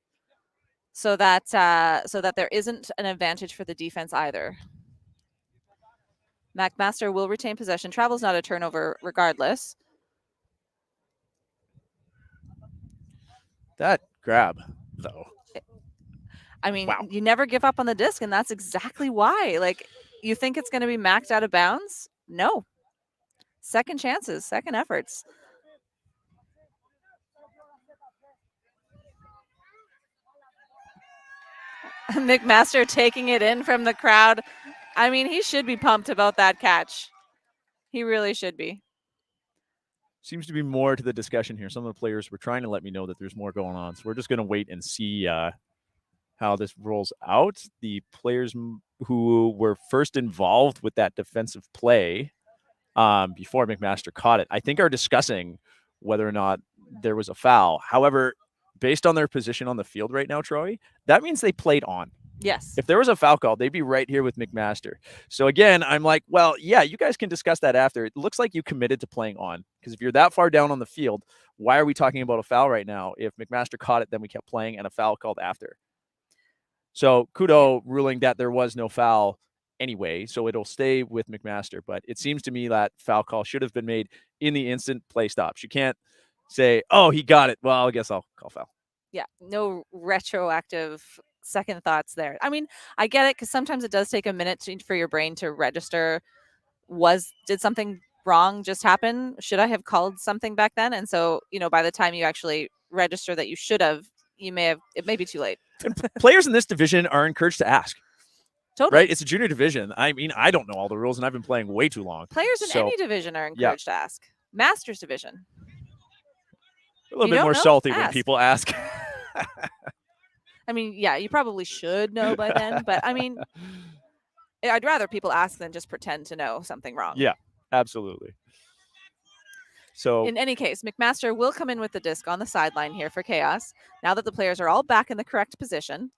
so that there isn't an advantage for the defense either. McMaster will retain possession. Travel's not a turnover regardless. That grab, though. I mean, wow. You never give up on the disc, and that's exactly why. Like, you think it's going to be maxed out of bounds? No. Second chances, second efforts. McMaster taking it in from the crowd. I mean, he should be pumped about that catch. He really should be. Seems to be more to the discussion here. Some of the players were trying to let me know that there's more going on. So we're just going to wait and see how this rolls out. The players who were first involved with that defensive play before McMaster caught it, I think are discussing whether or not there was a foul. However, based on their position on the field right now, Troy, that means they played on. Yes. If there was a foul call, they'd be right here with McMaster. So again, I'm like, well, yeah, you guys can discuss that after. It looks like you committed to playing on, because if you're that far down on the field, why are we talking about a foul right now? If McMaster caught it, then we kept playing and a foul called after. So Kudo ruling that there was no foul anyway, so it'll stay with McMaster. But it seems to me that foul call should have been made in the instant play stops. You can't say, oh, he got it. Well, I guess I'll call foul. Yeah, no retroactive second thoughts there. I mean, I get it, because sometimes it does take a minute for your brain to register. Did something wrong just happen? Should I have called something back then? And so, by the time you actually register that you should have, it may be too late. Players in this division are encouraged to ask. Totally. Right? It's a junior division. I mean, I don't know all the rules, and I've been playing way too long. Players in So, any division are encouraged to ask. Masters division. A little You bit don't more know? salty when Ask. people ask. I mean, yeah, you probably should know by then, but I mean, I'd rather people ask than just pretend to know something wrong. Yeah, absolutely. So in any case, McMaster will come in with the disc on the sideline here for chaos. Now that the players are all back in the correct position.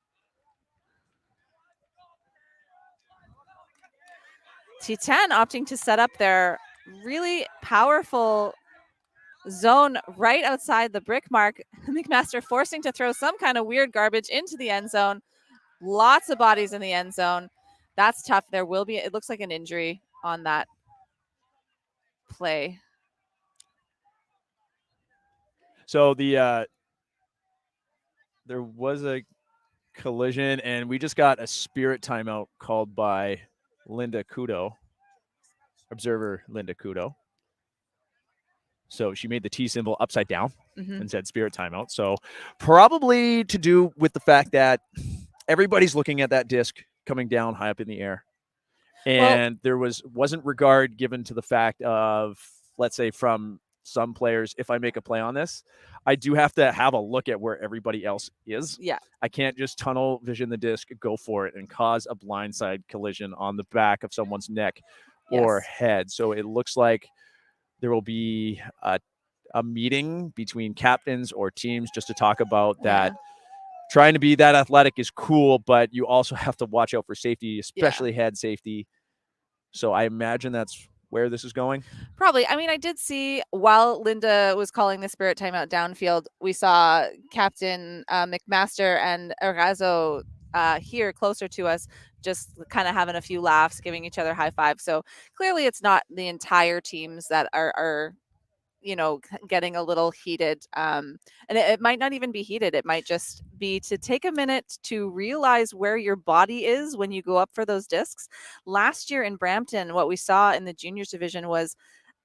T10 opting to set up their really powerful zone right outside the brick mark. McMaster forcing to throw some kind of weird garbage into the end zone. Lots of bodies in the end zone. That's tough. There will be, it looks like an injury on that play. So there was a collision, and we just got a spirit timeout called by Linda Kudo, observer Linda Kudo. So she made the T symbol upside down and said spirit timeout. So probably to do with the fact that everybody's looking at that disc coming down high up in the air. And there wasn't regard given to the fact of, let's say, from some players, if I make a play on this, I do have to have a look at where everybody else is. Yeah. I can't just tunnel vision the disc, go for it, and cause a blindside collision on the back of someone's neck or head. So it looks like there will be a meeting between captains or teams just to talk about that. Trying to be that athletic is cool, but you also have to watch out for safety, especially head safety. So I imagine that's where this is going. Probably. I mean, I did see while Linda was calling the spirit timeout downfield, we saw Captain McMaster and Erazo here closer to us, just kind of having a few laughs, giving each other high fives. So clearly it's not the entire teams that are getting a little heated. And it might not even be heated. It might just be to take a minute to realize where your body is when you go up for those discs. Last year in Brampton, what we saw in the juniors division was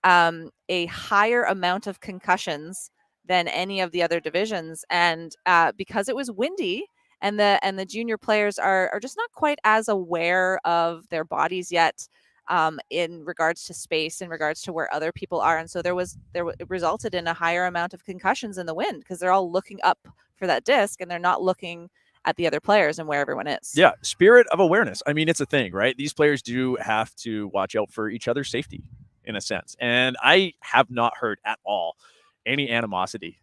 a higher amount of concussions than any of the other divisions. And because it was windy, and the junior players are just not quite as aware of their bodies yet, in regards to space, in regards to where other people are. And so it resulted in a higher amount of concussions in the wind because they're all looking up for that disc and they're not looking at the other players and where everyone is. Yeah. Spirit of awareness. I mean, it's a thing, right? These players do have to watch out for each other's safety in a sense. And I have not heard at all any animosity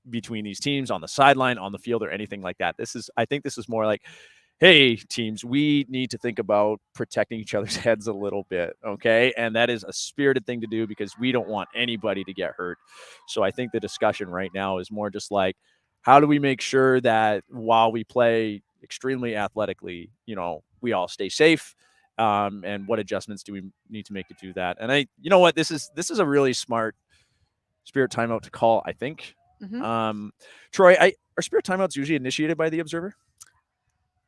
between these teams on the sideline, on the field, or anything like that. I think this is more like, hey, teams, we need to think about protecting each other's heads a little bit, okay? And that is a spirited thing to do because we don't want anybody to get hurt. So I think the discussion right now is more just like, how do we make sure that while we play extremely athletically, we all stay safe, and what adjustments do we need to make to do that? And you know what, this is a really smart spirit timeout to call, I think. Troy, are spirit timeouts usually initiated by the observer?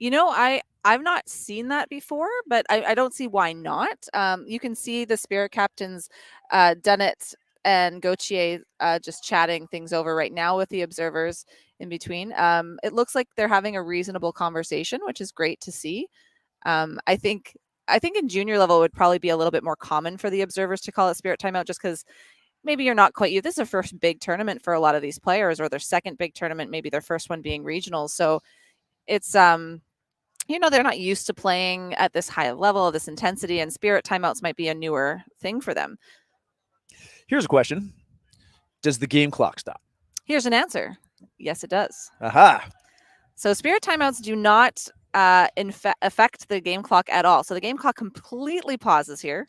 I've not seen that before, but I don't see why not. You can see the spirit captains, Dunnett and Gauthier, just chatting things over right now with the observers in between. It looks like they're having a reasonable conversation, which is great to see. I think in junior level it would probably be a little bit more common for the observers to call it spirit timeout just because maybe you're not quite this is their first big tournament for a lot of these players, or their second big tournament, maybe their first one being regionals. So it's they're not used to playing at this high level, this intensity, and spirit timeouts might be a newer thing for them. Here's a question. Does the game clock stop? Here's an answer. Yes, it does. Aha. So spirit timeouts do not affect the game clock at all. So the game clock completely pauses here,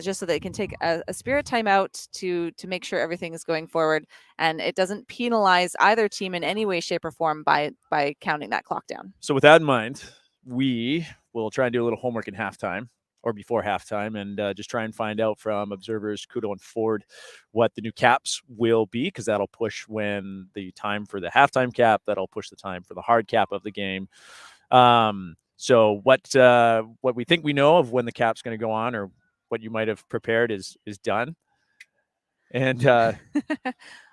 just so they can take a spirit timeout to make sure everything is going forward, and it doesn't penalize either team in any way, shape, or form by counting that clock down. So with that in mind, we will try and do a little homework in halftime or before halftime, and just try and find out from observers Kudo and Ford what the new caps will be, because that'll push when the time for the halftime cap, that'll push the time for the hard cap of the game. So what we think we know of when the cap's going to go on, or what you might have prepared is done. And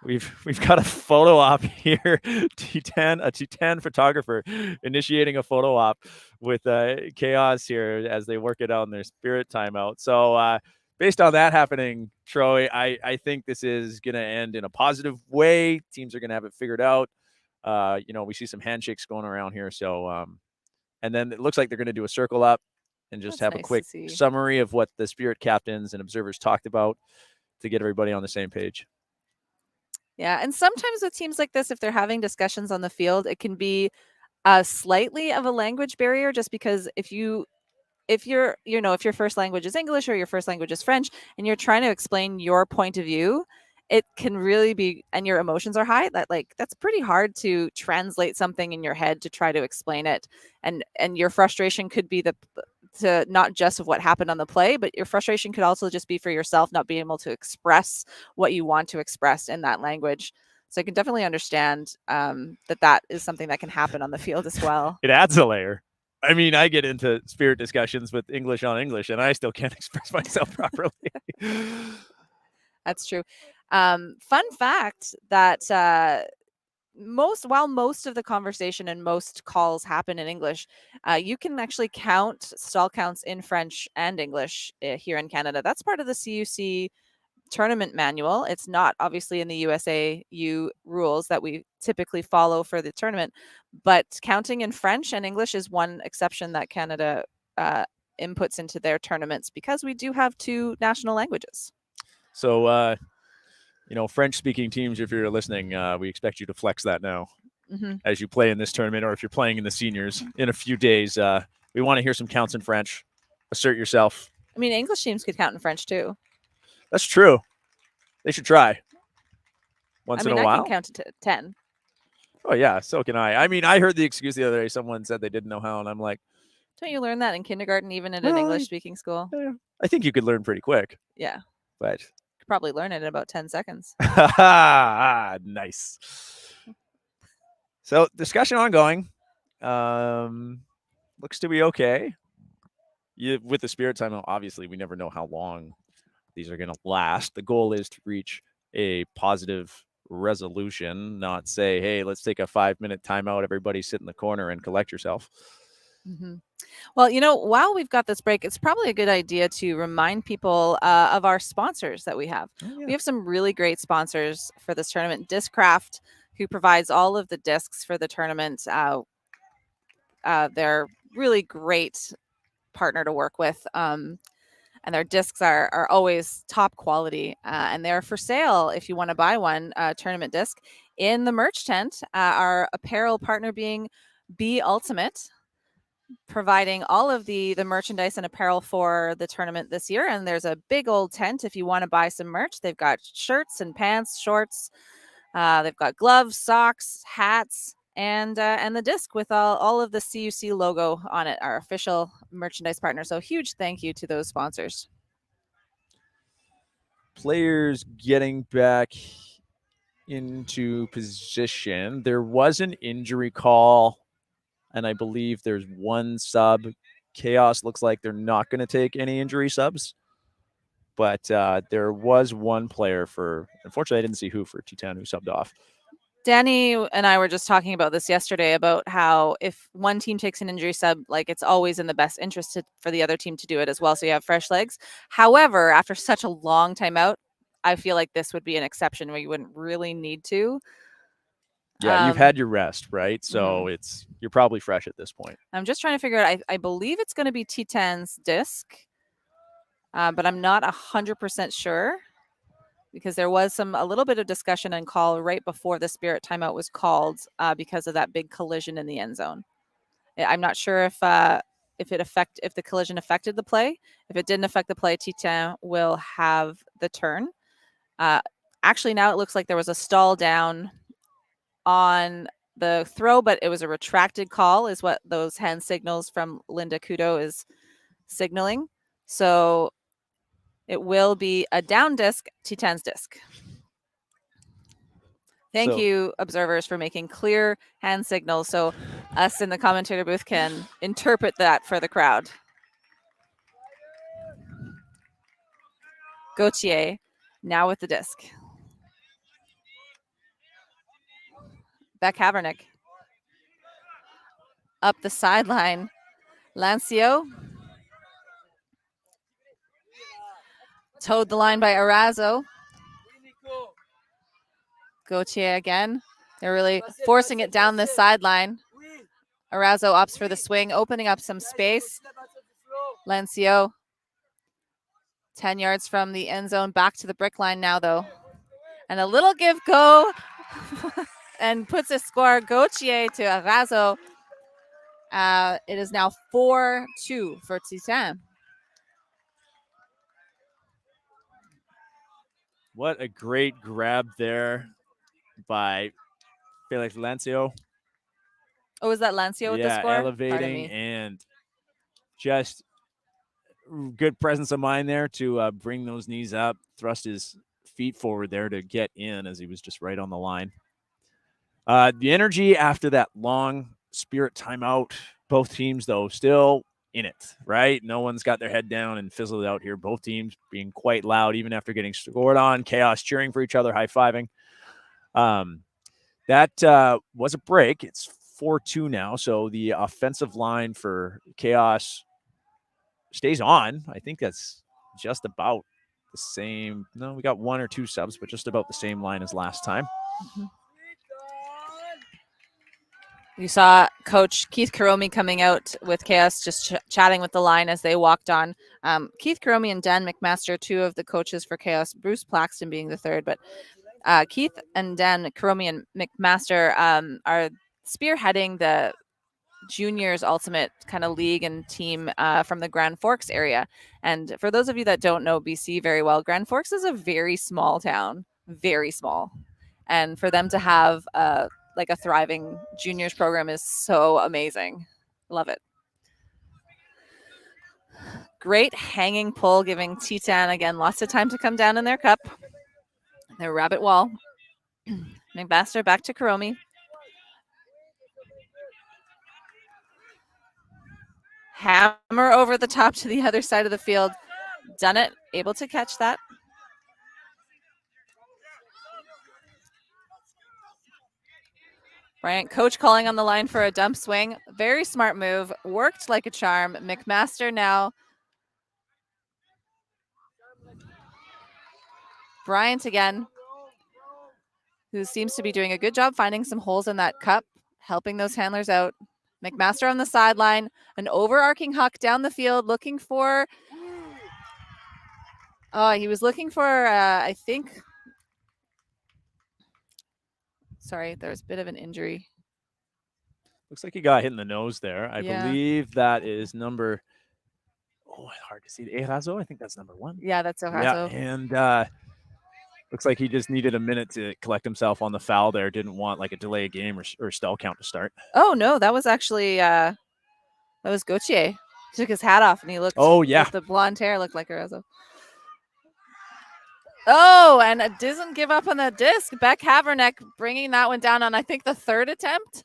we've got a photo op here. T10, a T10 photographer initiating a photo op with Chaos here as they work it out in their spirit timeout. So based on that happening, Troy, I think this is going to end in a positive way. Teams are going to have it figured out. We see some handshakes going around here. So and then it looks like they're going to do a circle up and just have a quick summary of what the spirit captains and observers talked about to get everybody on the same page. Yeah, and sometimes with teams like this, if they're having discussions on the field, it can be slightly of a language barrier, just because if your first language is English or your first language is French and you're trying to explain your point of view, it can really be, and your emotions are high, that's pretty hard to translate something in your head to try to explain it. And your frustration could be to not just of what happened on the play, but your frustration could also just be for yourself not being able to express what you want to express in that language. So I can definitely understand that is something that can happen on the field as well. It adds a layer. I mean, I get into spirit discussions with English on English, and I still can't express myself properly. That's true. Fun fact that while most of the conversation and most calls happen in English, you can actually count stall counts in French and English here in Canada. That's part of the CUC tournament manual. It's not obviously in the USAU rules that we typically follow for the tournament, but counting in French and English is one exception that Canada inputs into their tournaments because we do have two national languages. So, French-speaking teams, if you're listening, we expect you to flex that now as you play in this tournament, or if you're playing in the seniors in a few days. We want to hear some counts in French. Assert yourself. I mean, English teams could count in French too. That's true. They should try. Once in a while. I can count to 10. Oh, yeah. So can I. I mean, I heard the excuse the other day. Someone said they didn't know how, and I'm like, don't you learn that in kindergarten, even at an English-speaking school? Yeah. I think you could learn pretty quick. Yeah. But could probably learn it in about 10 seconds. Nice. So discussion ongoing. Looks to be okay. With the spirit timeout, obviously, we never know how long these are going to last. The goal is to reach a positive resolution, not say, hey, let's take a 5-minute timeout. Everybody sit in the corner and collect yourself. Mm-hmm. Well, while we've got this break, it's probably a good idea to remind people of our sponsors that we have. Oh, yeah. We have some really great sponsors for this tournament. Discraft, who provides all of the discs for the tournament. They're really great partner to work with. And their discs are always top quality, and they're for sale if you want to buy one tournament disc. In the merch tent, our apparel partner being Be Ultimate, providing all of the merchandise and apparel for the tournament this year. And there's a big old tent if you want to buy some merch. They've got shirts and pants, shorts. They've got gloves, socks, hats, and the disc with all of the CUC logo on it, our official merchandise partner. So huge thank you to those sponsors. Players getting back into position. There was an injury call, and I believe there's one sub. Chaos looks like they're not going to take any injury subs, but there was one player unfortunately, I didn't see who for T10 who subbed off. Danny and I were just talking about this yesterday about how if one team takes an injury sub, it's always in the best interest for the other team to do it as well, so you have fresh legs. However, after such a long timeout, I feel like this would be an exception where you wouldn't really need to. Yeah, you've had your rest, right? So you're probably fresh at this point. I'm just trying to figure out. I believe it's going to be T10's disc, but I'm not 100% sure, because there was a little bit of discussion and call right before the spirit timeout was called because of that big collision in the end zone. I'm not sure if the collision affected the play. If it didn't affect the play, T10 will have the turn. Actually, now it looks like there was a stall down on the throw, but it was a retracted call, is what those hand signals from Linda Kudo is signaling. So it will be a down disc, T10's disc. Thank you, observers, for making clear hand signals so us in the commentator booth can interpret that for the crowd. Gauthier Now with the disc. Beck Havernick. Up the sideline. Lancio. Towed the line by Arazo. Gauthier again. They're really forcing it down this sideline. Arazo opts for the swing, opening up some space. Lancio, 10 yards from the end zone, back to the brick line now, though. And a little give go and puts a score. Gauthier to Arazo. It is now 4-2 for Titan. What a great grab there by Felix Lancio. Oh, was that Lancio with the score? Elevating and just good presence of mind there to bring those knees up, thrust his feet forward there to get in as he was just right on the line. The energy after that long Spirit timeout, both teams, though, still in it, right? No one's got their head down and fizzled out here. Both teams being quite loud, even after getting scored on. Chaos cheering for each other, high-fiving. That was a break. It's 4-2 now, so the offensive line for Chaos stays on. I think that's just about the same. No, we got 1 or 2 subs, but just about the same line as last time. Mm-hmm. You saw Coach Keith Karomi coming out with Chaos, just chatting with the line as they walked on. Keith Karomi and Dan McMaster, 2 of the coaches for Chaos, Bruce Plaxton being the 3rd, but Keith and Dan Karomi and McMaster are spearheading the juniors ultimate kind of league and team from the Grand Forks area. And for those of you that don't know BC very well, Grand Forks is a very small town, very small. And for them to have like a thriving juniors program is so amazing. Love it. Great hanging pull, giving Titan again lots of time to come down in their cup. Their rabbit wall. McMaster back to Karomi. Hammer over the top to the other side of the field. Done it. Able to catch that. Bryant, coach calling on the line for a dump swing. Very smart move. Worked like a charm. McMaster now. Bryant again, who seems to be doing a good job finding some holes in that cup, helping those handlers out. McMaster on the sideline, an overarching huck down the field, looking for, he was looking for, I think, sorry, there's a bit of an injury. Looks like he got hit in the nose there. I believe that is number, hard to see, Erazo. I think that's number 1. Yeah, that's Erazo. Yeah, and looks like he just needed a minute to collect himself on the foul there. Didn't want like a delay game or stall count to start. Oh, no, that was actually, that was Gauthier. Took his hat off and he looked, with the blonde hair, looked like Erazo. Oh, and it doesn't give up on the disc. Beck Havernick bringing that one down on, I think, the 3rd attempt.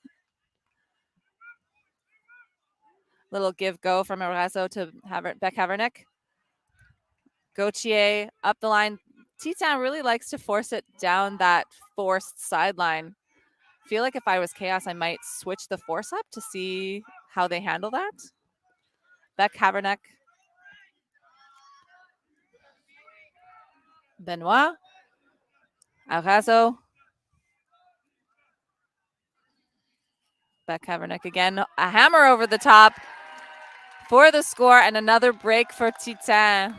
Little give go from Erazo to Beck Havernick. Gauthier up the line. Titan really likes to force it down that forced sideline. Feel like if I was Chaos, I might switch the force up to see how they handle that. Beck Havernick. Benoit. Arazo. Beck Havernick again. A hammer over the top for the score and another break for Titan.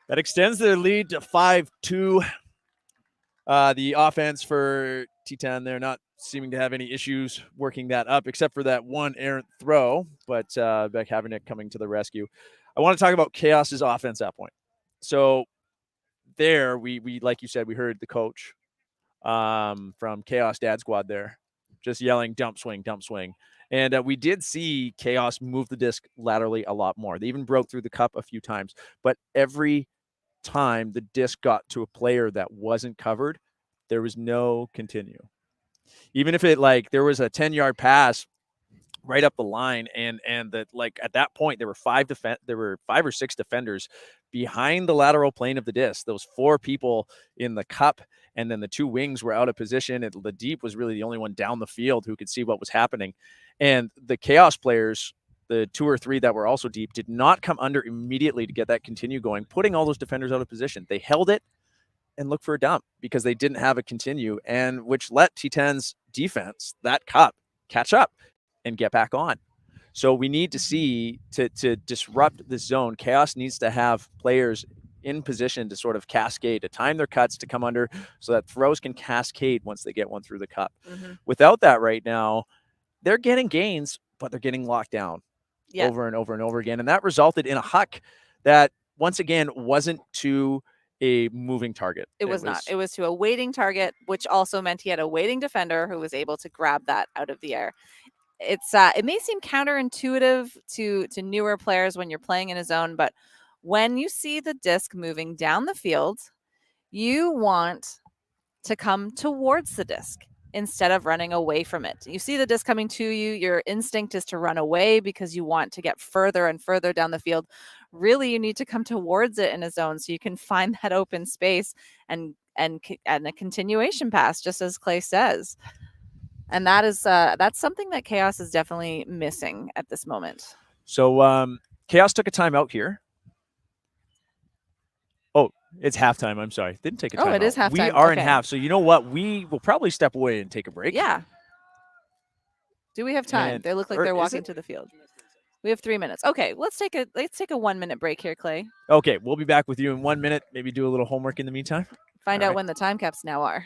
That extends their lead to 5-2. The offense for Titan, they're not seeming to have any issues working that up, except for that one errant throw. But Beck Havernick coming to the rescue. I want to talk about Chaos's offense at that point. So there, we like you said, we heard the coach from Chaos Dad Squad there, just yelling dump swing, dump swing. And we did see Chaos move the disc laterally a lot more. They even broke through the cup a few times, but every time the disc got to a player that wasn't covered, there was no continue. Even if it there was a 10-yard pass right up the line, and that at that point there were 5 or 6 defenders behind the lateral plane of the disc. Those 4 people in the cup, and then the 2 wings were out of position. And the deep was really the only one down the field who could see what was happening. And the chaos players, the 2 or 3 that were also deep, did not come under immediately to get that continue going, putting all those defenders out of position. They held it and looked for a dump because they didn't have a continue, and which let T10's defense, that cup, catch up and get back on. So we need to see, to disrupt this zone, chaos needs to have players in position to sort of cascade, to time their cuts, to come under, so that throws can cascade once they get one through the cup. Without that right now, they're getting gains, but they're getting locked down over and over and over again. And that resulted in a huck that, once again, wasn't to a moving target. It was not. It was to a waiting target, which also meant he had a waiting defender who was able to grab that out of the air. It's it may seem counterintuitive to newer players when you're playing in a zone, but when you see the disc moving down the field, you want to come towards the disc instead of running away from it. You see the disc coming to you, your instinct is to run away because you want to get further and further down the field. Really, you need to come towards it in a zone so you can find that open space and a continuation pass, just as Clay says. And that is that's something that Chaos is definitely missing at this moment. So Chaos took a timeout here. Oh, it's halftime. I'm sorry. Didn't take a timeout. Oh, it is halftime. We are in half. So you know what? We will probably step away and take a break. Yeah. Do we have time? They look like they're walking to the field. We have 3 minutes. Okay, let's take a 1 minute break here, Clay. Okay, we'll be back with you in 1 minute. Maybe do a little homework in the meantime. Find out when the time caps now are.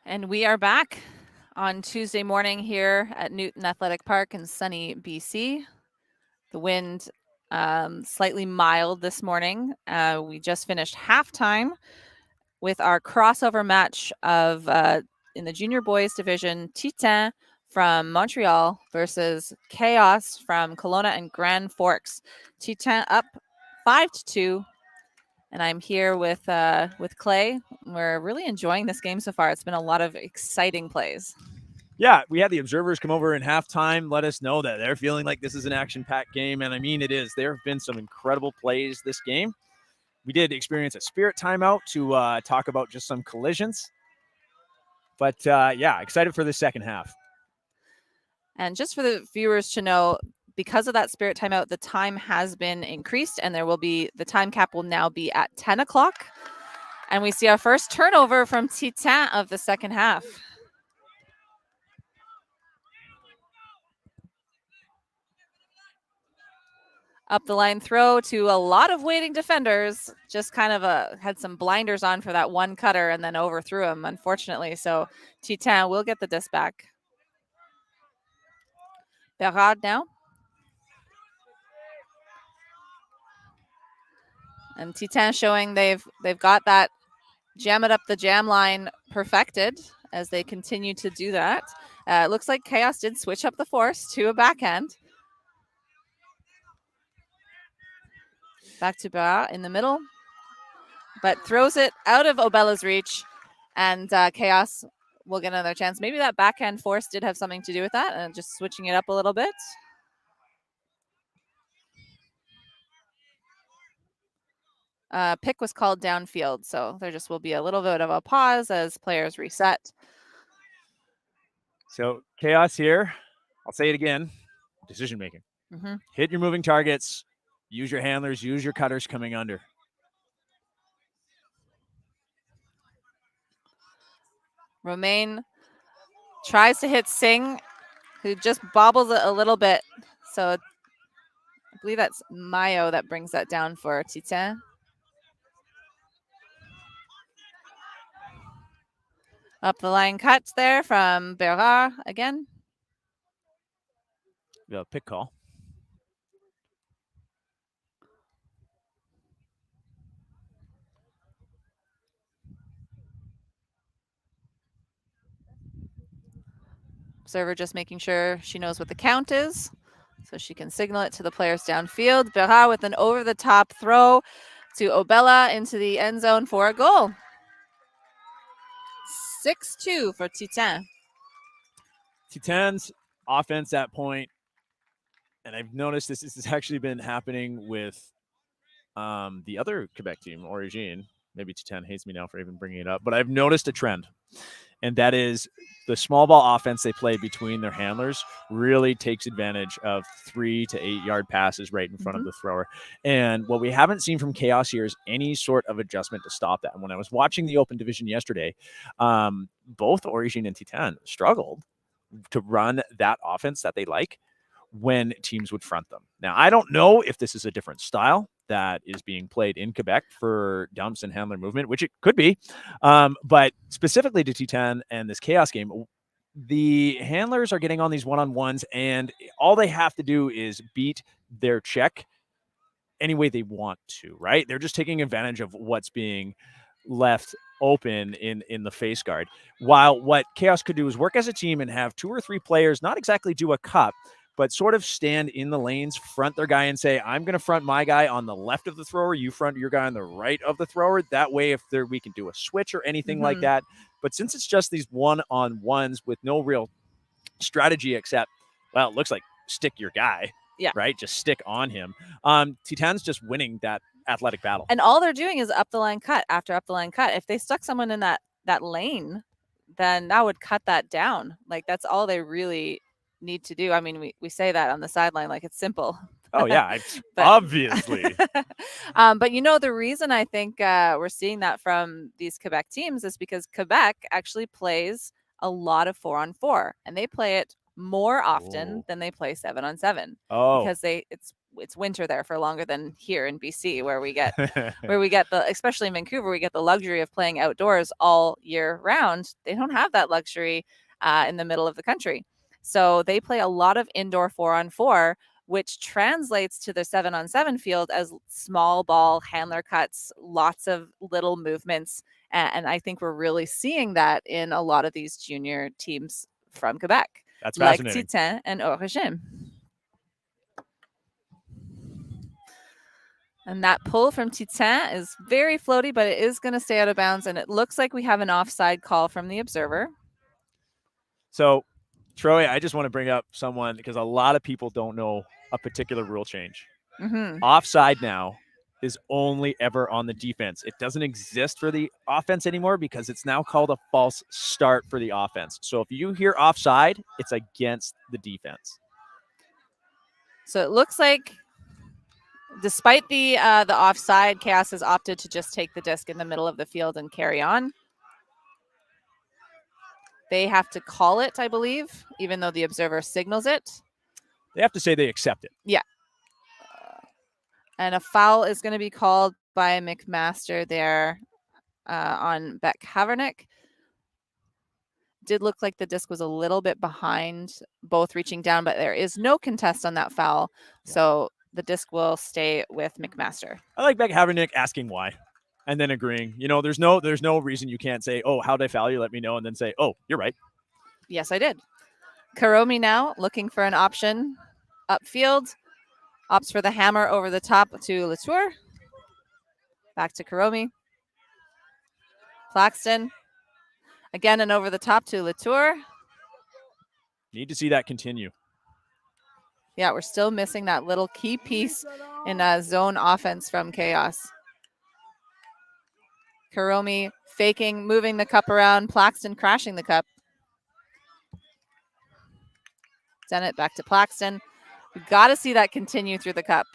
And we are back on Tuesday morning here at Newton Athletic Park in sunny BC. The wind slightly mild this morning. We just finished halftime with our crossover match of in the junior boys division, Titan from Montreal versus Chaos from Kelowna and Grand Forks. Titan up 5-2. And I'm here with Clay. We're really enjoying this game so far. It's been a lot of exciting plays. Yeah, we had the observers come over in halftime, let us know that they're feeling like this is an action-packed game, and I mean it is. There have been some incredible plays this game. We did experience a spirit timeout to talk about just some collisions. But, yeah, excited for the second half. And just for the viewers to know, because of that spirit timeout, the time has been increased, and the time cap will now be at 10 o'clock. And we see our first turnover from Titan of the second half. Up the line throw to a lot of waiting defenders. Just kind of had some blinders on for that one cutter and then overthrew him, unfortunately. So Titan will get the disc back. Berard now. And Titan showing they've got that jam it up the jam line perfected as they continue to do that. It looks like Chaos did switch up the force to a backhand. Back to Berard in the middle, but throws it out of Obella's reach, and Chaos will get another chance. Maybe that backhand force did have something to do with that, and just switching it up a little bit. Pick was called downfield, so there just will be a little bit of a pause as players reset. So Chaos here. I'll say it again. Decision making. Mm-hmm. Hit your moving targets. Use your handlers. Use your cutters coming under. Romain tries to hit Singh, who just bobbles it a little bit. So I believe that's Mayo that brings that down for Titan. Up the line cuts there from Berard again. Yeah, pick call. Server just making sure she knows what the count is so she can signal it to the players downfield. Berard with an over-the-top throw to Obella into the end zone for a goal. 6-2 for Titan. Titan's offense at point, and I've noticed this has actually been happening with the other Quebec team, Origine. Maybe Titan hates me now for even bringing it up, but I've noticed a trend, and that is the small ball offense they play between their handlers really takes advantage of 3 to 8 yard passes right in front of the thrower. And what we haven't seen from Chaos here is any sort of adjustment to stop that. And when I was watching the open division yesterday, both Origine and Titan struggled to run that offense that they like when teams would front them. Now, I don't know if this is a different style that is being played in Quebec for dumps and handler movement, which it could be. But specifically to Titan and this Chaos game, the handlers are getting on these one-on-ones, and all they have to do is beat their check any way they want to, right? They're just taking advantage of what's being left open in the face guard. While what Chaos could do is work as a team and have 2 or 3 players not exactly do a cup, but sort of stand in the lanes, front their guy and say, I'm going to front my guy on the left of the thrower. You front your guy on the right of the thrower. That way, if we can do a switch or anything like that. But since it's just these one-on-ones with no real strategy except, well, it looks like stick your guy, right? Just stick on him. Titan's just winning that athletic battle. And all they're doing is up the line cut after up the line cut. If they stuck someone in that lane, then that would cut that down. Like, that's all they really need to do. I mean, we say that on the sideline like it's simple. Oh yeah, obviously. But the reason I think we're seeing that from these Quebec teams is because Quebec actually plays a lot of 4-on-4, and they play it more often than they play 7-on-7. Because it's winter there for longer than here in BC, where we get especially in Vancouver, we get the luxury of playing outdoors all year round. They don't have that luxury in the middle of the country. So they play a lot of indoor 4-on-4, which translates to the 7-on-7 field as small ball handler cuts, lots of little movements. And I think we're really seeing that in a lot of these junior teams from Quebec. That's Like fascinating. Titan and Origine. And that pull from Titan is very floaty, but it is going to stay out of bounds. And it looks like we have an offside call from the observer. So, Troy, I just want to bring up someone because a lot of people don't know a particular rule change. Offside now is only ever on the defense. It doesn't exist for the offense anymore because it's now called a false start for the offense. So if you hear offside, it's against the defense. So it looks like despite the offside, Chaos has opted to just take the disc in the middle of the field and carry on. They have to call it, I believe, even though the observer signals it. They have to say they accept it. Yeah. And a foul is going to be called by McMaster there on Beck Havernick. Did look like the disc was a little bit behind, both reaching down, but there is no contest on that foul. Yeah. So the disc will stay with McMaster. I like Beck Havernick asking why and then agreeing. You know, there's no reason you can't say, oh, how'd I foul you? Let me know. And then say, oh, you're right. Yes, I did. Karomi now looking for an option upfield. Opts for the hammer over the top to Latour. Back to Karomi. Claxton. Again, and over the top to Latour. Need to see that continue. Yeah, we're still missing that little key piece in zone offense from Chaos. Karomi faking, moving the cup around. Plaxton crashing the cup. Dennett back to Plaxton. We've got to see that continue through the cup.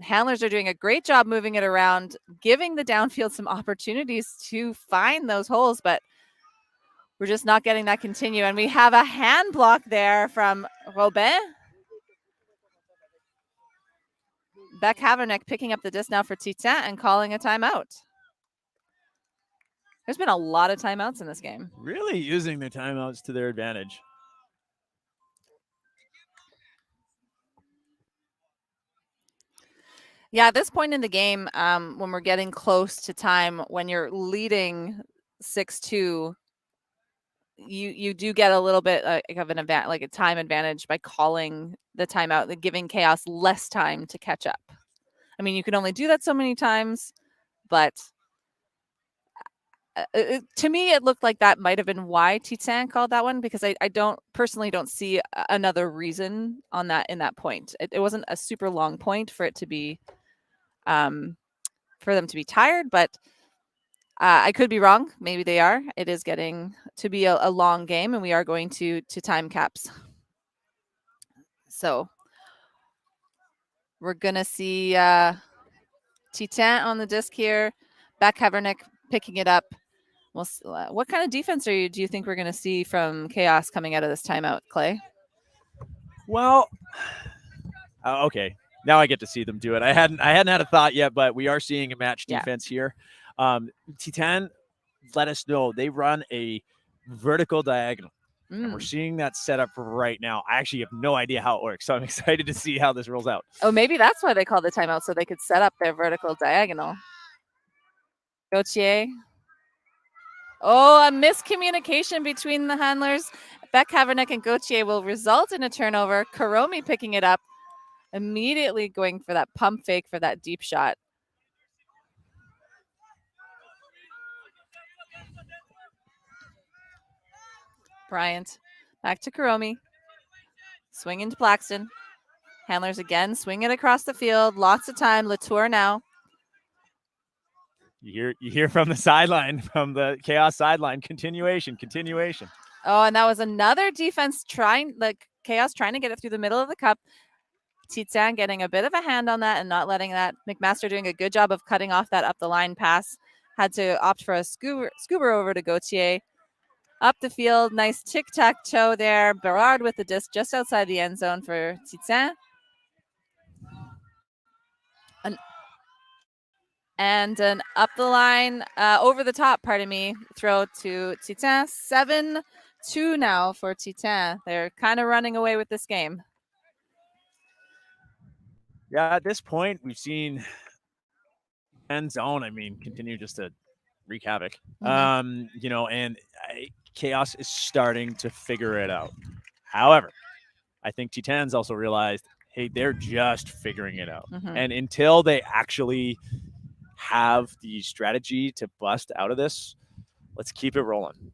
Handlers are doing a great job moving it around, giving the downfield some opportunities to find those holes, but we're just not getting that continue. And we have a hand block there from Robin. Beck Havernick picking up the disc now for Titan and calling a timeout. There's been a lot of timeouts in this game. Really using the timeouts to their advantage. Yeah, at this point in the game, when we're getting close to time, when you're leading 6-2, you do get a little bit of an advantage, like a time advantage by calling the timeout, giving Chaos less time to catch up. I mean, you can only do that so many times, but to me, it looked like that might have been why Titan called that one, because I don't see another reason on that in that point. It wasn't a super long point for it to be, for them to be tired, but I could be wrong. Maybe they are. It is getting to be a long game, and we are going to time caps. So we're gonna see Titan on the disc here. Beck Havernick picking it up. What kind of defense do you think we're going to see from Chaos coming out of this timeout, Clay? Well, okay. Now I get to see them do it. I hadn't had a thought yet, but we are seeing a match defense here. Titan let us know they run a vertical diagonal. And we're seeing that set up right now. I actually have no idea how it works, so I'm excited to see how this rolls out. Oh, maybe that's why they called the timeout, so they could set up their vertical diagonal. Gauthier. Oh, a miscommunication between the handlers. Beck Havernick and Gauthier will result in a turnover. Karomi picking it up, immediately going for that pump fake for that deep shot. Bryant back to Karomi. Swing into Plaxton. Handlers again, swing it across the field. Lots of time. Latour now. You hear from the sideline, from the Chaos sideline, continuation. Oh, and that was another defense Chaos trying to get it through the middle of the cup. Titan getting a bit of a hand on that and not letting that. McMaster doing a good job of cutting off that up the line pass. Had to opt for a scoober over to Gauthier. Up the field, nice tic-tac-toe there. Berard with the disc just outside the end zone for Titan. And an up the line, over the top, throw to Titan. 7-2 now for Titan. They're kind of running away with this game. Yeah, at this point, we've seen end zone, continue just to wreak havoc. And Chaos is starting to figure it out. However, I think Titan's also realized, hey, they're just figuring it out. And until they actually have the strategy to bust out of this, let's keep it rolling,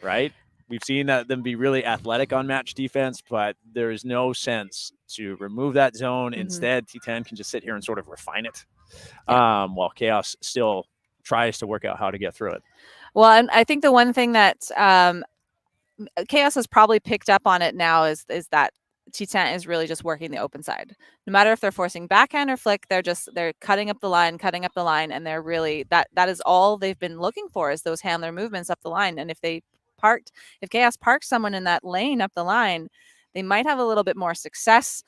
right? We've seen them be really athletic on match defense, but there is no sense to remove that zone. Instead, Titan can just sit here and sort of refine it, while Chaos still tries to work out how to get through it. Well, and I think the one thing that Chaos has probably picked up on it now is that Titan is really just working the open side. No matter if they're forcing backhand or flick, they're cutting up the line, and they're really that is all they've been looking for, is those handler movements up the line. And if Chaos parks someone in that lane up the line, they might have a little bit more success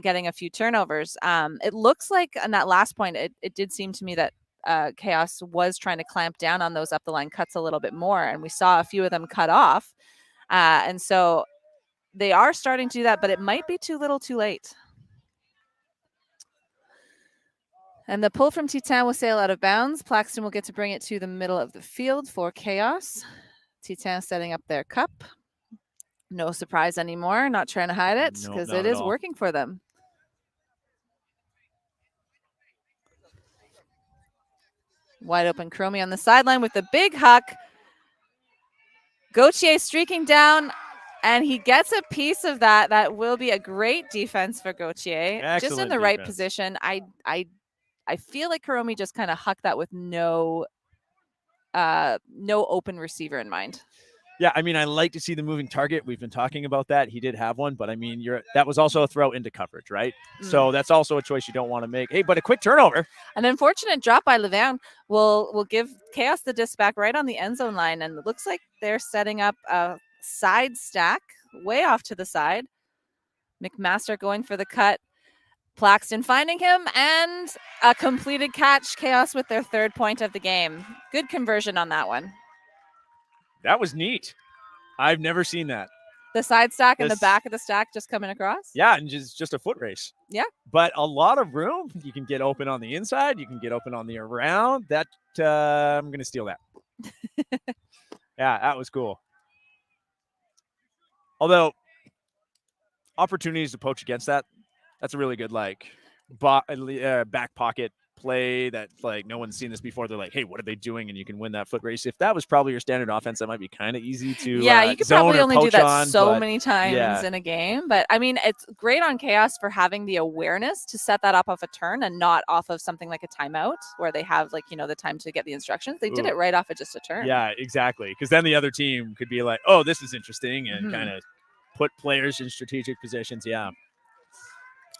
getting a few turnovers. It looks like on that last point, it did seem to me that Chaos was trying to clamp down on those up the line cuts a little bit more, and we saw a few of them cut off. And so they are starting to do that, but it might be too little too late. And the pull from Titan will sail out of bounds. Plaxton will get to bring it to the middle of the field for Chaos. Titan setting up their cup. No surprise anymore. Not trying to hide it because it is working for them. Wide open Chromie on the sideline with the big huck. Gauthier streaking down, and he gets a piece of that. That will be a great defense for Gauthier. Excellent just in the right defense. position. I feel like Hiromi just kind of hucked that with no open receiver in mind. Yeah, I mean, I like to see the moving target. We've been talking about that. He did have one, but I mean, that was also a throw into coverage, right? So that's also a choice you don't want to make. Hey, but a quick turnover. An unfortunate drop by Laverne will give Chaos the disc back right on the end zone line, and it looks like they're setting up a side stack way off to the side. McMaster going for the cut. Plaxton finding him, and a completed catch. Chaos with their 3rd point of the game. Good conversion on that one. That was neat. I've never seen that. The side stack and the back of the stack just coming across? Yeah, and just a foot race. Yeah. But a lot of room. You can get open on the inside. You can get open on the around. That I'm going to steal that. Yeah, that was cool. Although, opportunities to poach against that, that's a really good, back pocket play that, no one's seen this before. They're like, hey, what are they doing? And you can win that foot race. If that was probably your standard offense, that might be kind of easy to you could probably only do that so many times in a game. But, I mean, it's great on Chaos for having the awareness to set that up off a turn and not off of something like a timeout where they have, the time to get the instructions. They did it right off of just a turn. Yeah, exactly. Because then the other team could be like, oh, this is interesting, and kind of put players in strategic positions. Yeah.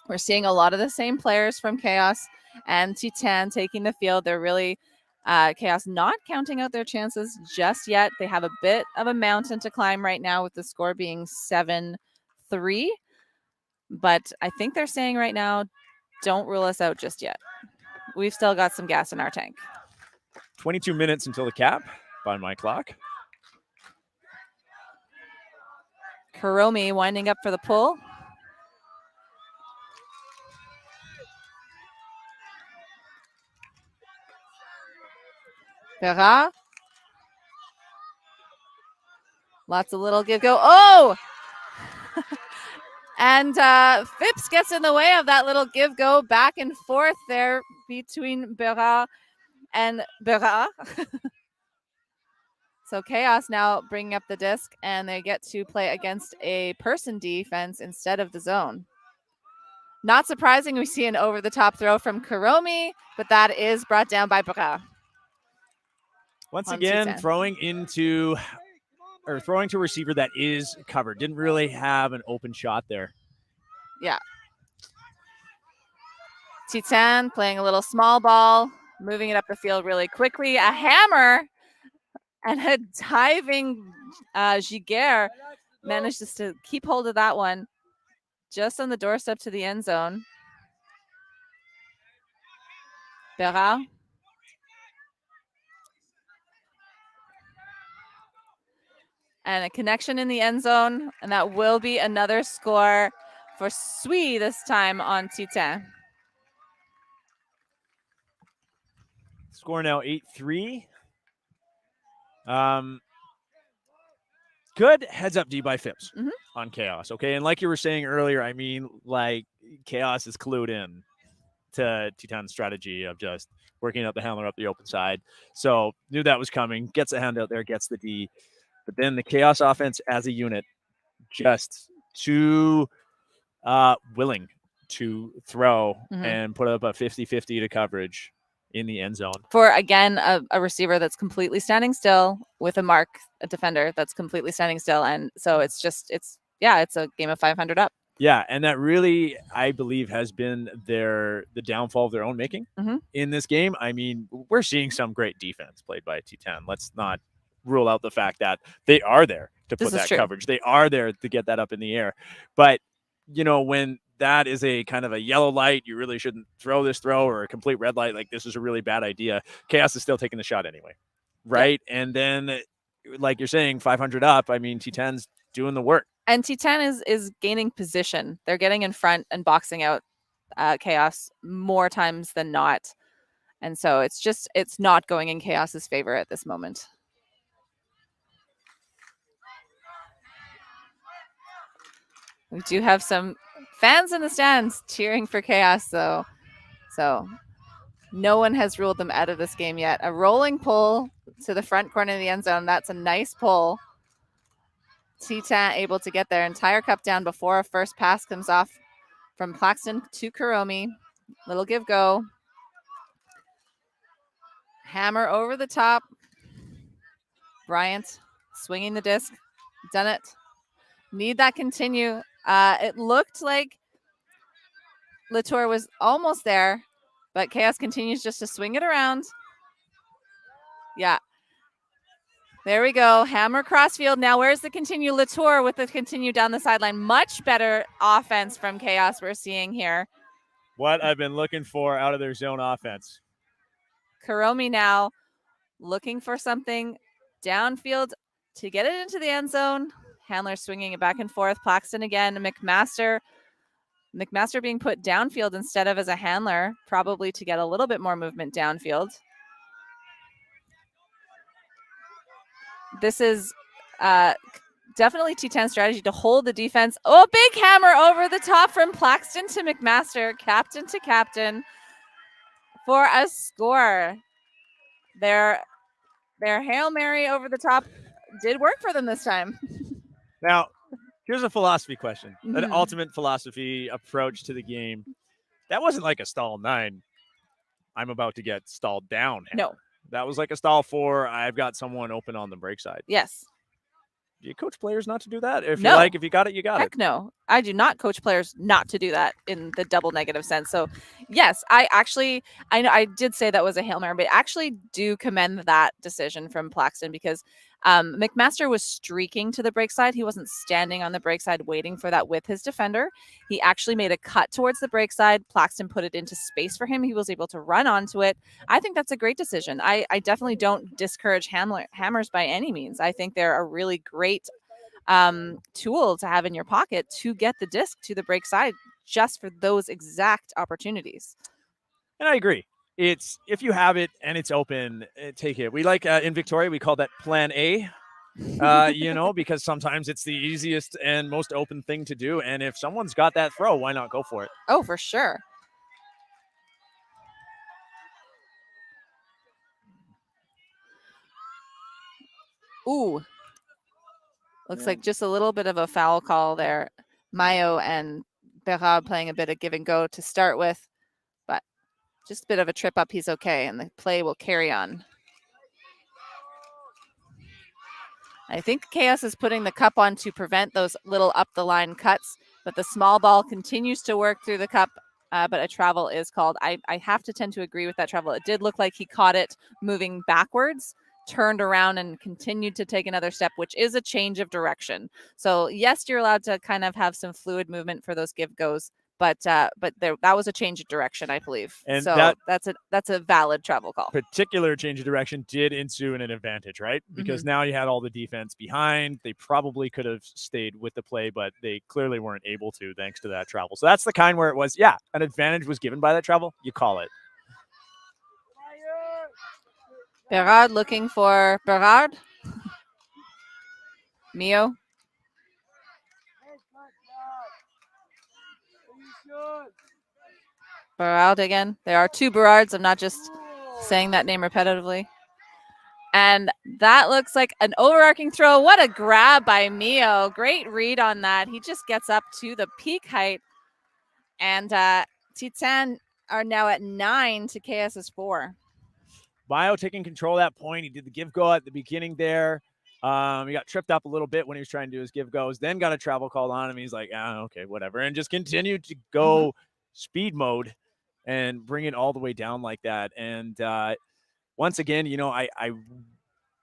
We're seeing a lot of the same players from Chaos and Titan taking the field. They're really Chaos not counting out their chances just yet. They have a bit of a mountain to climb right now with the score being 7-3. But I think they're saying right now, don't rule us out just yet. We've still got some gas in our tank. 22 minutes until the cap by my clock. Hiromi winding up for the pull. Berra. Lots of little give go. Oh! And Phipps gets in the way of that little give go back and forth there between Berra and Berra. So Chaos now bringing up the disc, and they get to play against a person defense instead of the zone. Not surprising, we see an over-the-top throw from Hiromi, but that is brought down by Berra. Once again, throwing to a receiver that is covered. Didn't really have an open shot there. Yeah. Titan playing a little small ball, moving it up the field really quickly. A hammer and a diving Giguère manages to keep hold of that one just on the doorstep to the end zone. Berra. And a connection in the end zone, and that will be another score for Sui this time on Titan. Score now 8-3. Good heads up D by Phipps on Chaos. Okay, and like you were saying earlier, I mean, Chaos is clued in to Titan's strategy of just working out the handler up the open side. So knew that was coming. Gets a hand out there, gets the D. But then the Chaos offense as a unit just too willing to throw and put up a 50-50 to coverage in the end zone. For, again, a receiver that's completely standing still with a defender that's completely standing still. And so it's a game of 500 up. Yeah, and that really, I believe, has been the downfall of their own making in this game. I mean, we're seeing some great defense played by T10. Let's not rule out the fact that they are there to put that coverage. They are there to get that up in the air. But, when that is a kind of a yellow light. You really shouldn't throw this throw, or a complete red light. Like, this is a really bad idea. Chaos is still taking the shot anyway. Right. Yep. And then, like you're saying, 500 up. I mean, T10's doing the work. And T10 is gaining position. They're getting in front and boxing out Chaos more times than not. And so it's not going in Chaos's favor at this moment. We do have some fans in the stands cheering for Chaos, though. So no one has ruled them out of this game yet. A rolling pull to the front corner of the end zone. That's a nice pull. T10 able to get their entire cup down before a first pass comes off from Claxton to Kuromi. Little give go. Hammer over the top. Bryant swinging the disc. Done it. Need that continue. It looked like Latour was almost there, but Chaos continues just to swing it around. Yeah. There we go. Hammer crossfield. Now, where's the continue? Latour with the continue down the sideline. Much better offense from Chaos we're seeing here. What I've been looking for out of their zone offense. Kuromi now looking for something downfield to get it into the end zone. Handler swinging it back and forth. Claxton again. McMaster being put downfield instead of as a handler, probably to get a little bit more movement downfield. This is definitely T10 strategy to hold the defense. Oh, big hammer over the top from Claxton to McMaster, captain to captain for a score. Their Hail Mary over the top did work for them this time. Now, here's a philosophy question, an ultimate philosophy approach to the game. That wasn't like a stall 9. I'm about to get stalled down. No. That was like a stall 4. I've got someone open on the break side. Yes. Do you coach players not to do that? If No. you like, if you got it, you got Heck it. no. I do not coach players not to do that in the double negative sense. So yes, I know I did say that was a Hail Mary, but I actually do commend that decision from Claxton because McMaster was streaking to the break side. He wasn't standing on the break side waiting for that with his defender. He actually made a cut towards the break side. Claxton put it into space for him. He was able to run onto it. I think that's a great decision. I definitely don't discourage hammers by any means. I think they're a really great tool to have in your pocket to get the disc to the break side just for those exact opportunities. And I agree. It's if you have it and it's open, take it. We like in Victoria, we call that plan A, because sometimes it's the easiest and most open thing to do. And if someone's got that throw, why not go for it? Oh, for sure. Ooh. Looks like just a little bit of a foul call there. Mayo and Berard playing a bit of give and go to start with, but just a bit of a trip up. He's okay, and the play will carry on. I think Chaos is putting the cup on to prevent those little up the line cuts, but the small ball continues to work through the cup, but a travel is called. I have to tend to agree with that travel. It did look like he caught it moving backwards, turned around and continued to take another step, which is a change of direction. So yes, you're allowed to kind of have some fluid movement for those give goes, but that was a change of direction, I believe. And so that's a valid travel call. Particular change of direction did ensue in an advantage, right? Because now you had all the defense behind. They probably could have stayed with the play, but they clearly weren't able to thanks to that travel. So that's the kind where it was, an advantage was given by that travel. You call it. Berard looking for Berard. Mio. Berard again. There are 2 Berards. I'm not just saying that name repetitively. And that looks like an overarching throw. What a grab by Mio. Great read on that. He just gets up to the peak height. And Titan are now at 9 to KS's 4. Bio taking control at that point. He did the give go at the beginning there. He got tripped up a little bit when he was trying to do his give goes, then got a travel called on him. He's like, okay, whatever. And just continued to go speed mode and bring it all the way down like that. And once again, I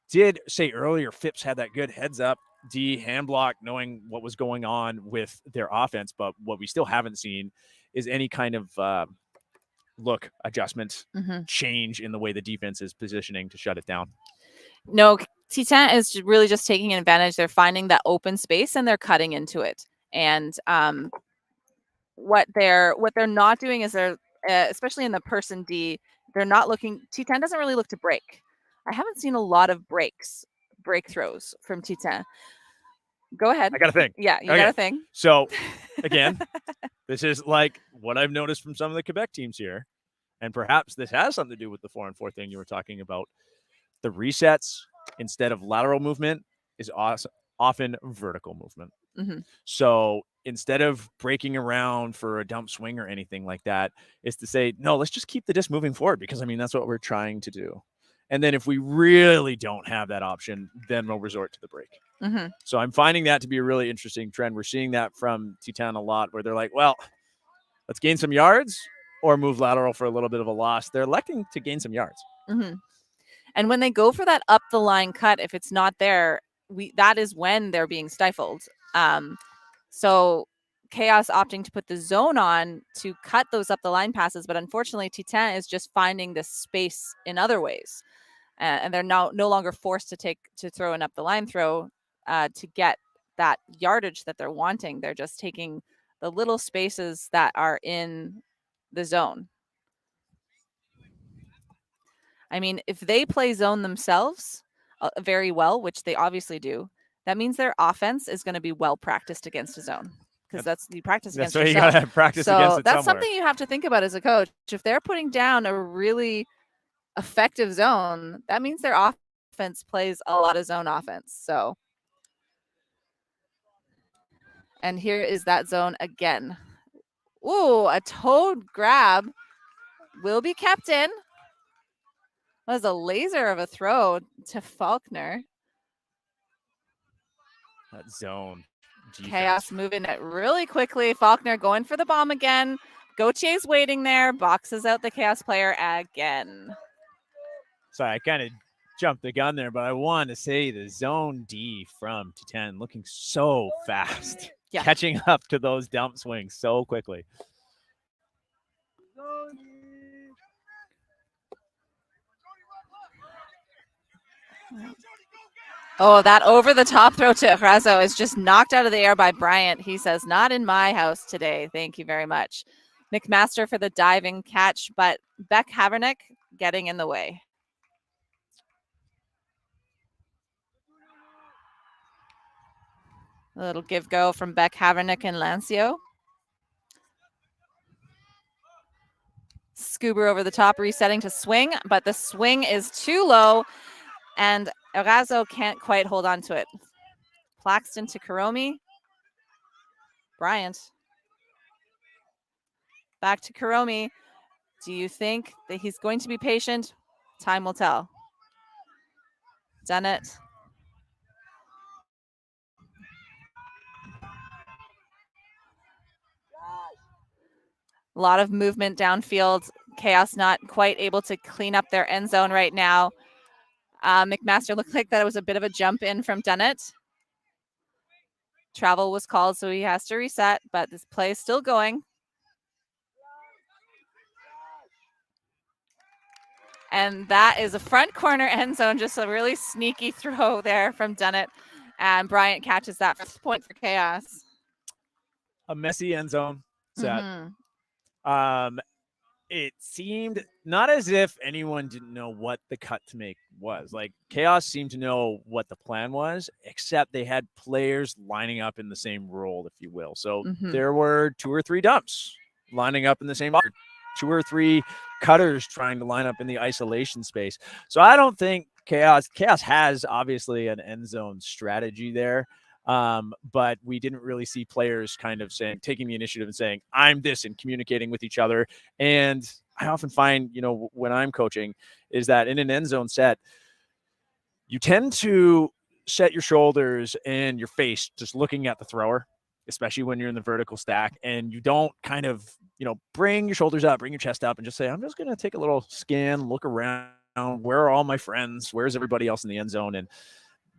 did say earlier, Phipps had that good heads up D hand block, knowing what was going on with their offense. But what we still haven't seen is any kind of look adjustment change in the way the defense is positioning to shut it down. No, Titan is really just taking advantage. They're finding that open space and they're cutting into it. And what they're not doing is they're especially in the person D, they're not looking. Titan doesn't really look to break. I haven't seen a lot of breakthrows from Titan. Go ahead. I got a thing. Yeah, you got a thing. So again, this is like what I've noticed from some of the Quebec teams here. And perhaps this has something to do with the 4-on-4 thing you were talking about. The resets, instead of lateral movement, is often vertical movement. So instead of breaking around for a dump swing or anything like that, is to say, no, let's just keep the disc moving forward, because, I mean, that's what we're trying to do. And then if we really don't have that option, then we'll resort to the break. So I'm finding that to be a really interesting trend. We're seeing that from Titan a lot, where they're like, well, let's gain some yards or move lateral for a little bit of a loss. They're electing to gain some yards. And when they go for that up the line cut, if it's not there, that is when they're being stifled. So Chaos opting to put the zone on to cut those up the line passes, but unfortunately Titan is just finding this space in other ways, and they're now no longer forced to throw an up the line throw to get that yardage that they're wanting. They're just taking the little spaces that are in the zone. I mean, if they play zone themselves very well, which they obviously do, that means their offense is going to be well practiced against a zone, because you practice against That's why you yourself. got to practice So against it that's somewhere. something you have to think about as a coach. If they're putting down a really effective zone, that means their offense plays a lot of zone offense. So, and here is that zone again. Ooh, a toed grab will be kept in. That was a laser of a throw to Faulkner. That zone. Defense. Chaos moving it really quickly. Faulkner going for the bomb again. Gautier's waiting there. Boxes out the Chaos player again. Sorry, I kind of jumped the gun there, but I wanted to say the zone D from Titan looking so fast. Yeah. Catching up to those dump swings so quickly. Oh, that over-the-top throw to Razo is just knocked out of the air by Bryant. He says, not in my house today. Thank you very much. McMaster for the diving catch, but Beck Havernick getting in the way. A little give-go from Beck Havernick and Lancio. Scuba over the top, resetting to swing, but the swing is too low, and Erazo can't quite hold on to it. Plaxton to Karomi. Bryant. Back to Karomi. Do you think that he's going to be patient? Time will tell. Done it. A lot of movement downfield. Chaos not quite able to clean up their end zone right now. McMaster looked like that it was a bit of a jump in from Dunnett. Travel was called, so he has to reset, but this play is still going. And that is a front corner end zone, just a really sneaky throw there from Dunnett. And Bryant catches that first point for Chaos. A messy end zone set. It seemed not as if anyone didn't know what the cut to make was. Like, Chaos seemed to know what the plan was, except they had players lining up in the same role, if you will. So there were 2 or 3 dumps lining up in the same, 2 or 3 cutters trying to line up in the isolation space. So I don't think Chaos has obviously an end zone strategy there. But we didn't really see players kind of taking the initiative and saying, I'm this, and communicating with each other. And I often find, when I'm coaching, is that in an end zone set, you tend to set your shoulders and your face just looking at the thrower, especially when you're in the vertical stack, and you don't kind of, bring your shoulders up, bring your chest up, and just say, I'm just going to take a little scan, look around. Where are all my friends? Where's everybody else in the end zone? And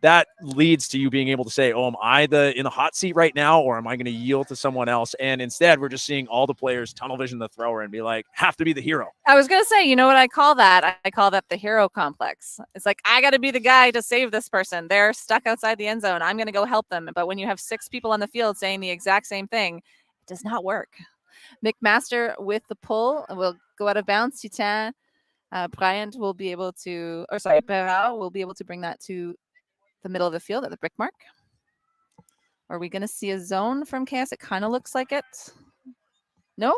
that leads to you being able to say, oh, am I in the hot seat right now, or am I going to yield to someone else? And instead, we're just seeing all the players tunnel vision the thrower and be like, have to be the hero. I was going to say, you know what I call that? I call that the hero complex. It's like, I got to be the guy to save this person. They're stuck outside the end zone. I'm going to go help them. But when you have 6 people on the field saying the exact same thing, it does not work. McMaster with the pull will go out of bounds. Titan, Bryant will be able to, or sorry, Berard will be able to bring that to the middle of the field at the brick mark. Are we going to see a zone from Chaos? It kind of looks like it. No,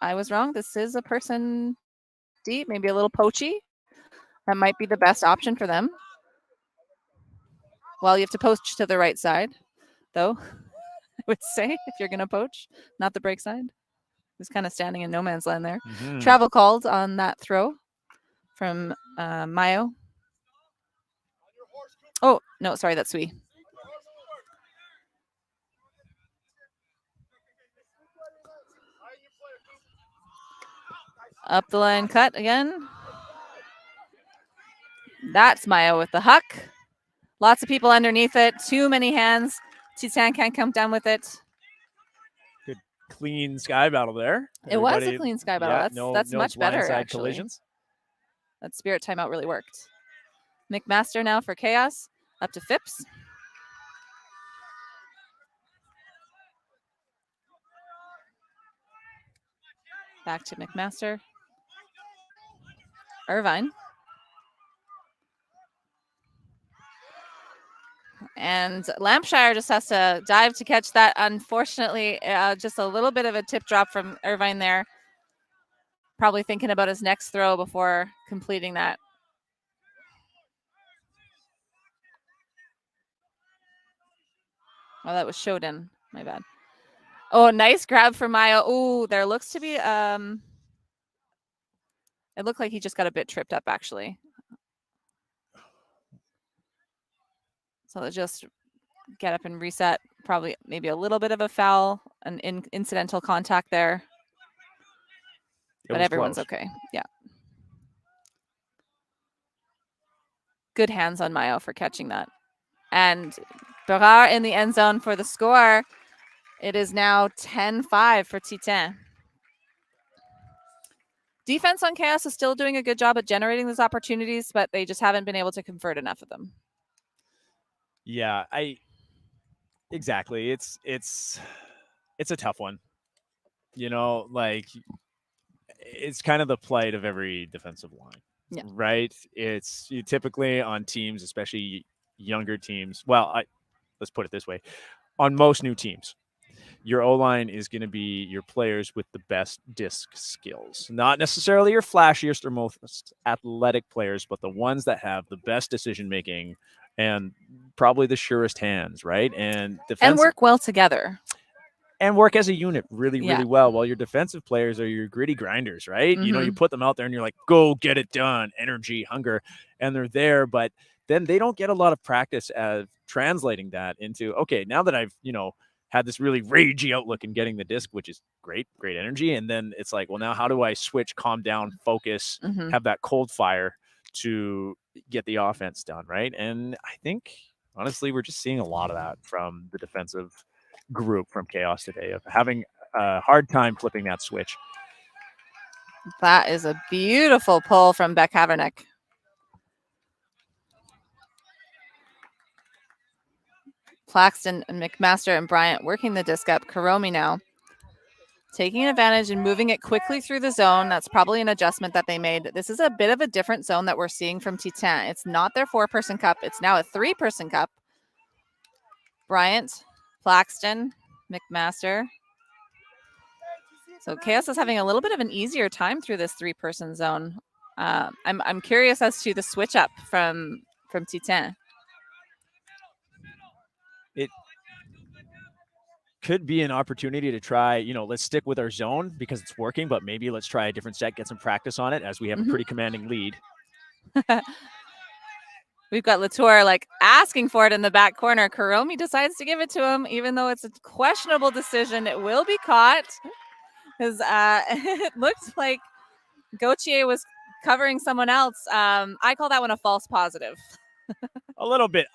I was wrong. This is a person deep, maybe a little poachy. That might be the best option for them. Well, you have to poach to the right side, though, I would say, if you're going to poach, not the break side. He's kind of standing in no man's land there. Mm-hmm. Travel called on that throw from Mayo. Oh, no, sorry, that's Sui. Up the line cut again. That's Mayo with the huck. Lots of people underneath it. Too many hands. Titan can't come down with it. Good clean sky battle there. It was a clean sky battle. Yeah, that's no much better, blindside actually. collisions. That spirit timeout really worked. McMaster now for Chaos. Up to Phipps. Back to McMaster. Irvine. And Lampshire just has to dive to catch that. Unfortunately, just a little bit of a tip drop from Irvine there. Probably thinking about his next throw before completing that. Oh, that was Shoden. My bad. Oh, nice grab for Maya. Oh, there looks to be it looked like he just got a bit tripped up, actually. So let's just get up and reset. Probably maybe a little bit of a foul, an incidental contact there. But everyone's close. okay. Yeah. Good hands on Mayo for catching that. And Berard in the end zone for the score. It is now 10-5 for Titan. Defense on Chaos is still doing a good job at generating those opportunities, but they just haven't been able to convert enough of them. Yeah, exactly. It's a tough one. You know, like it's kind of the plight of every defensive line. Yeah. Right? It's typically on teams, especially younger teams. Well, let's put it this way. On most new teams, your O-line is going to be your players with the best disc skills. Not necessarily your flashiest or most athletic players, but the ones that have the best decision-making and probably the surest hands, right? And work well together. And work as a unit really well. While your defensive players are your gritty grinders, right? Mm-hmm. You know, you put them out there and you're like, go get it done, energy, hunger, and they're there, but then they don't get a lot of practice at translating that into, okay, now that I've, had this really ragey outlook and getting the disc, which is great energy. And then it's like, well, now how do I switch, calm down, focus, have that cold fire to get the offense done, right? And I think, honestly, we're just seeing a lot of that from the defensive group from Chaos today, of having a hard time flipping that switch. That is a beautiful pull from Beck Havernick. Plaxton and McMaster and Bryant working the disc up. Karomi now taking advantage and moving it quickly through the zone. That's probably an adjustment that they made. This is a bit of a different zone that we're seeing from Titan. It's not their 4-person cup. It's now a 3-person cup. Bryant, Plaxton, McMaster. So Chaos is having a little bit of an easier time through this 3-person zone. I'm curious as to the switch up from Titan. It could be an opportunity to try, let's stick with our zone because it's working, but maybe let's try a different set, get some practice on it as we have a pretty commanding lead. We've got Latour asking for it in the back corner. Karomi decides to give it to him, even though it's a questionable decision. It will be caught because it looked like Gauthier was covering someone else. I call that one a false positive. A little bit.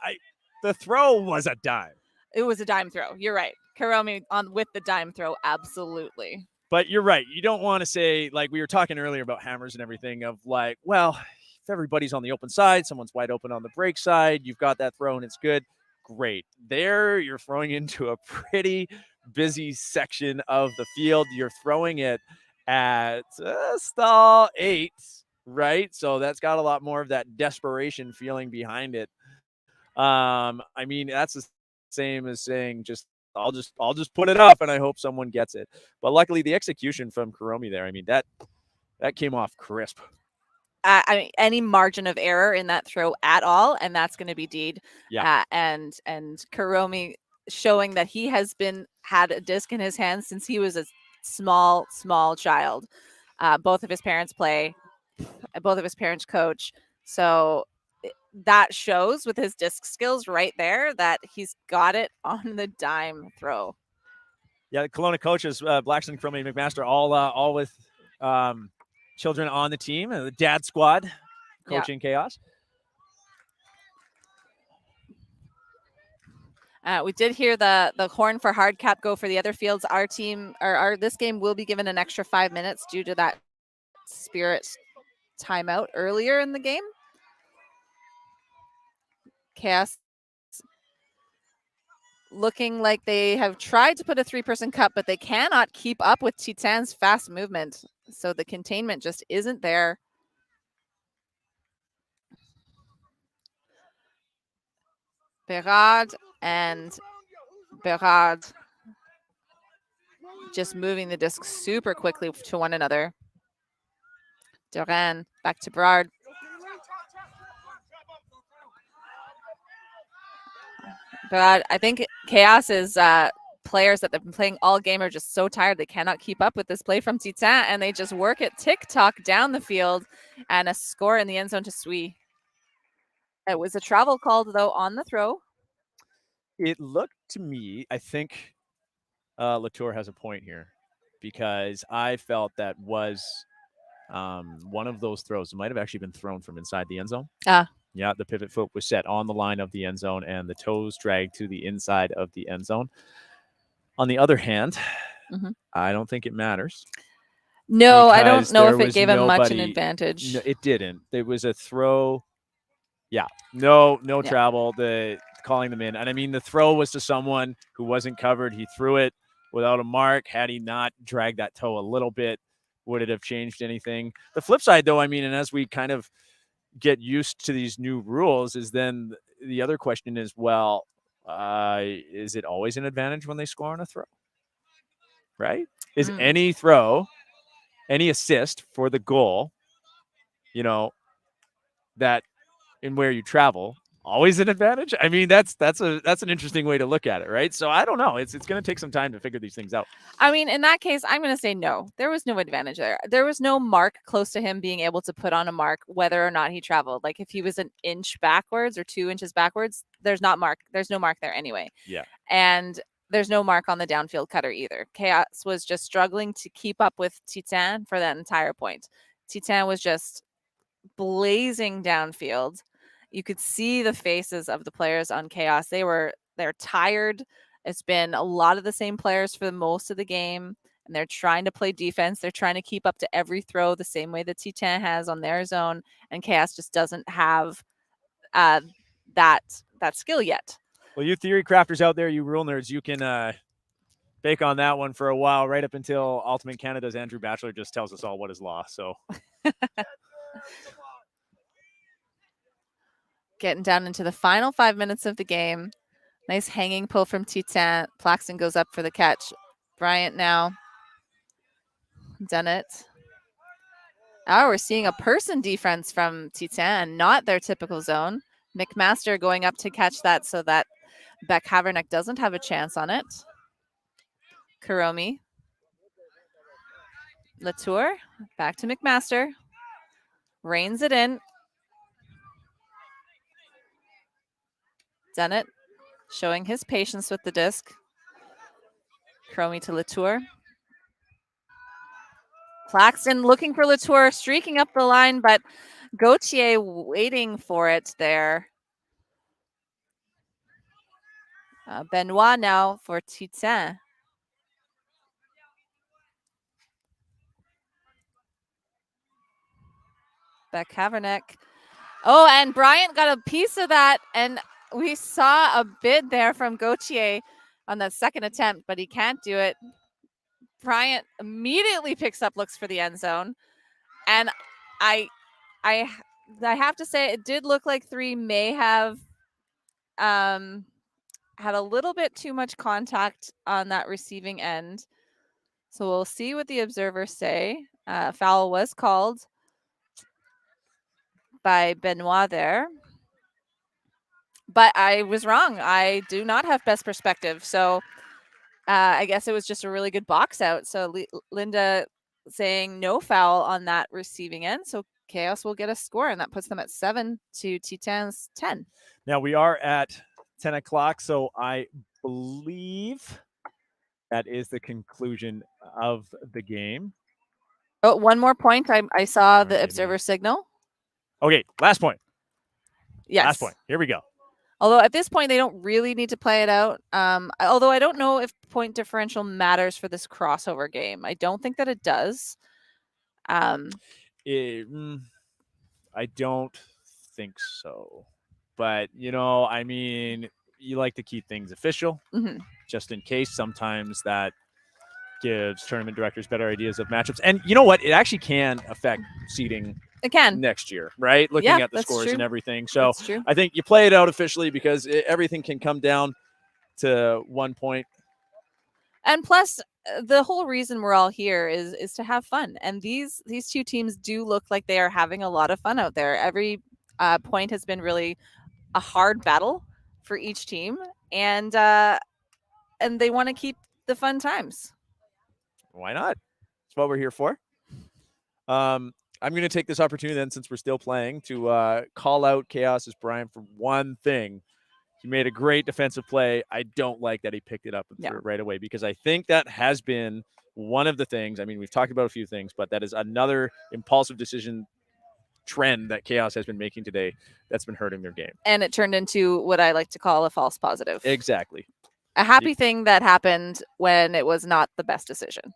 The throw was a dime. It was a dime throw. You're right. Kuromi on with the dime throw, absolutely. But you're right. You don't want to say, like we were talking earlier about hammers and everything, of like, well, if everybody's on the open side, someone's wide open on the break side, you've got that throw and it's good. Great. There, you're throwing into a pretty busy section of the field. You're throwing it at stall 8, right? So that's got a lot more of that desperation feeling behind it. I mean, that's the same as saying I'll just put it up and I hope someone gets it. But luckily, the execution from Kuromi there, I mean, that came off crisp. I mean, any margin of error in that throw at all, and that's going to be Deed. Yeah. And Kuromi showing that he has had a disc in his hands since he was a small child. Both of his parents play, both of his parents coach. So that shows with his disc skills right there that he's got it on the dime throw. Yeah, the Kelowna coaches, Blackson, Kuromi, and McMaster, all with children on the team, the dad squad coaching chaos. We did hear the horn for hard cap go for the other fields. Our team, or this game, will be given an extra 5 minutes due to that Spirit timeout earlier in the game. Chaos looking like they have tried to put a 3-person cup, but they cannot keep up with Titan's fast movement. So the containment just isn't there. Berard just moving the disc super quickly to one another. Duran back to Berard. But I think Chaos's players that they've been playing all game are just so tired they cannot keep up with this play from Titan, and they just work it tick-tock down the field, and a score in the end zone to Sui. It was a travel called, though, on the throw. It looked to me, I think Latour has a point here, because I felt that was one of those throws. It might have actually been thrown from inside the end zone. Yeah, the pivot foot was set on the line of the end zone, and the toes dragged to the inside of the end zone. On the other hand, I don't think it matters. No, I don't know if it gave him much an advantage. No, it didn't. It was a throw. Yeah, no travel. Calling them in. And I mean, the throw was to someone who wasn't covered. He threw it without a mark. Had he not dragged that toe a little bit, would it have changed anything? The flip side, though, I mean, and as we kind of get used to these new rules, is then the other question is, well, is it always an advantage when they score on a throw? Right? Is any throw, any assist for the goal, that in where you travel, always an advantage? I mean, that's an interesting way to look at it, right? So I don't know. It's going to take some time to figure these things out. I mean, in that case, I'm going to say no. There was no advantage there. There was no mark close to him being able to put on a mark whether or not he traveled. Like if he was an inch backwards or 2 inches backwards, there's no mark there anyway. Yeah. And there's no mark on the downfield cutter either. Chaos was just struggling to keep up with Titan for that entire point. Titan was just blazing downfield. You could see the faces of the players on Chaos. They're tired. It's been a lot of the same players for most of the game, and they're trying to play defense. They're trying to keep up to every throw the same way that Titan has on their zone, and Chaos just doesn't have that skill yet. Well, you theory crafters out there, you rule nerds, you can bake on that one for a while, right up until Ultimate Canada's Andrew Batchelor just tells us all what is law. So getting down into the final 5 minutes of the game. Nice hanging pull from Titan. Plaxton goes up for the catch. Bryant now. Done it. Oh, we're seeing a person defense from Titan, not their typical zone. McMaster going up to catch that so that Beck Haverneck doesn't have a chance on it. Kuromi. Latour. Back to McMaster. Reins it in. Done it. Showing his patience with the disc. Kuromi to Latour. Claxton looking for Latour, streaking up the line, but Gauthier waiting for it there. Benoit now for Titan. Beck Haverneck. Oh, and Bryant got a piece of that, and we saw a bid there from Gauthier on that second attempt, but he can't do it. Bryant immediately picks up looks for the end zone, and I have to say it did look like 3 may have had a little bit too much contact on that receiving end. So we'll see what the observers say. Foul was called by Benoit there. But I was wrong. I do not have best perspective. So I guess it was just a really good box out. So Linda saying no foul on that receiving end. So Chaos will get a score, and that puts them at 7 to Titan's 10. Now we are at 10 o'clock, so I believe that is the conclusion of the game. Oh, one more point. I saw the maybe. observer signal. Okay, last point. Yes. Last point. Here we go. Although at this point, they don't really need to play it out. Although I don't know if point differential matters for this crossover game. I don't think that it does. I don't think so. But, I mean, you like to keep things official just in case. Sometimes that gives tournament directors better ideas of matchups. And you know what? It actually can affect seeding next year, right? Looking at the scores and everything. So I think you play it out officially because everything can come down to 1 point. And plus, the whole reason we're all here is to have fun. And these two teams do look like they are having a lot of fun out there. Every point has been really a hard battle for each team, and they want to keep the fun times. Why not? That's what we're here for. I'm going to take this opportunity then, since we're still playing, to call out Chaos's Brian for one thing. He made a great defensive play. I don't like that he picked it up and threw it right away, because I think that has been one of the things. I mean, we've talked about a few things, but that is another impulsive decision trend that Chaos has been making today that's been hurting their game. And it turned into what I like to call a false positive. Exactly. A happy thing that happened when it was not the best decision.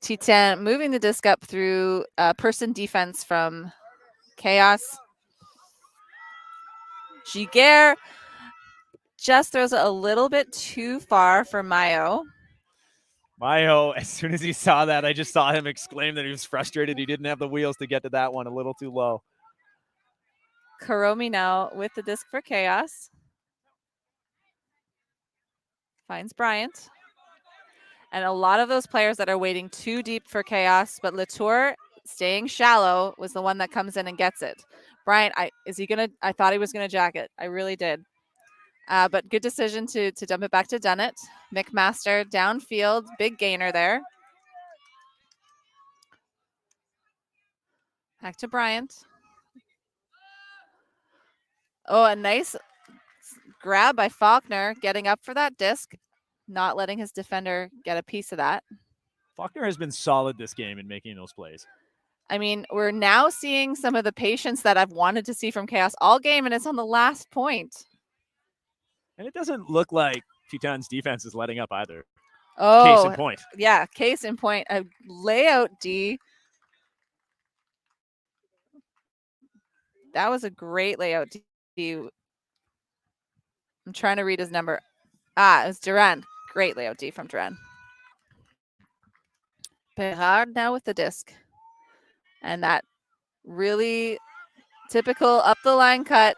Titan moving the disc up through person defense from Chaos. Giguère just throws it a little bit too far for Mayo. Mayo, as soon as he saw that, I just saw him exclaim that he was frustrated. He didn't have the wheels to get to that one, a little too low. Karomi now with the disc for Chaos. Finds Bryant. And a lot of those players that are waiting too deep for Chaos, but Latour staying shallow was the one that comes in and gets it. Bryant, I thought he was gonna jack it. I really did. But good decision to dump it back to Dunnett. McMaster downfield, big gainer there. Back to Bryant. Oh, a nice grab by Faulkner, getting up for that disc, not letting his defender get a piece of that. Faulkner has been solid this game in making those plays. I mean, we're now seeing some of the patience that I've wanted to see from Chaos all game, and it's on the last point. And it doesn't look like Titan's defense is letting up either. Oh, case in point. Yeah, case in point. A layout D. That was a great layout D. I'm trying to read his number. It was Duran. Great layout D from Duran. Perard now with the disc. And that really typical up the line cut.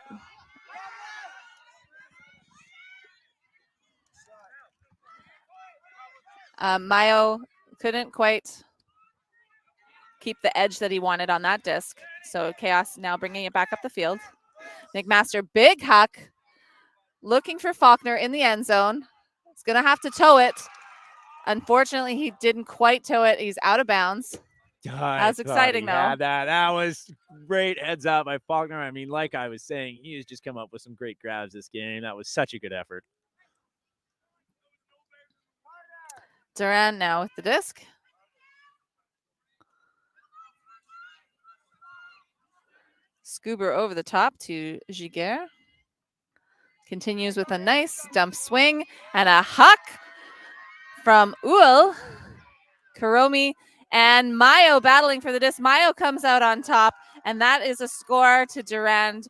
Mayo couldn't quite keep the edge that he wanted on that disc. So Chaos now bringing it back up the field. McMaster, big huck. Looking for Faulkner in the end zone. He's going to have to toe it. Unfortunately, he didn't quite toe it. He's out of bounds. That's exciting, though. That was great heads up by Faulkner. I mean, like I was saying, he has just come up with some great grabs this game. That was such a good effort. Duran now with the disc. Scuba over the top to Giguère. Continues with a nice dump swing and a huck from Uul, Karomi, and Mayo battling for the disc. Mayo comes out on top, and that is a score to Durand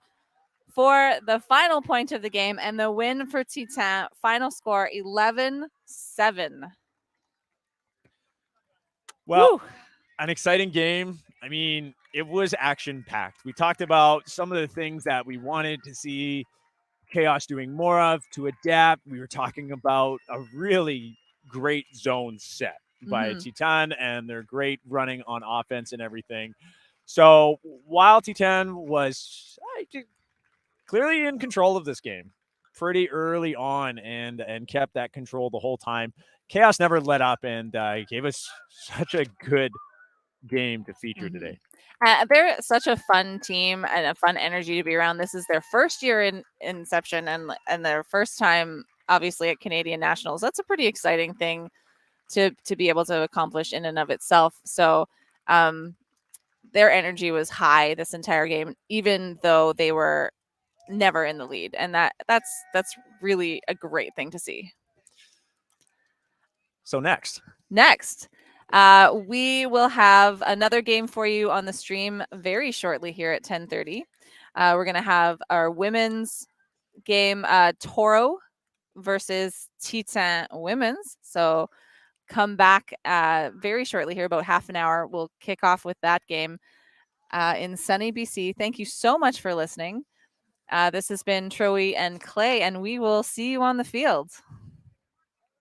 for the final point of the game and the win for Titan. Final score 11-7. Well, Woo. an exciting game. I mean, it was action packed. We talked about some of the things that we wanted to see Chaos doing more of to adapt. We were talking about a really great zone set by Titan, and they're great running on offense and everything. So while Titan was clearly in control of this game pretty early on and kept that control the whole time, Chaos never let up and gave us such a good game to feature today. They're such a fun team and a fun energy to be around. This is their first year in Inception and their first time, obviously, at Canadian Nationals. That's a pretty exciting thing to be able to accomplish in and of itself. So their energy was high this entire game, even though they were never in the lead. And that's really a great thing to see. So next, we will have another game for you on the stream very shortly here at 10:30. We're going to have our women's game, Toro versus Titan Women's. So come back very shortly here, about half an hour. We'll kick off with that game in sunny BC. Thank you so much for listening. This has been Troy and Clay, and we will see you on the field.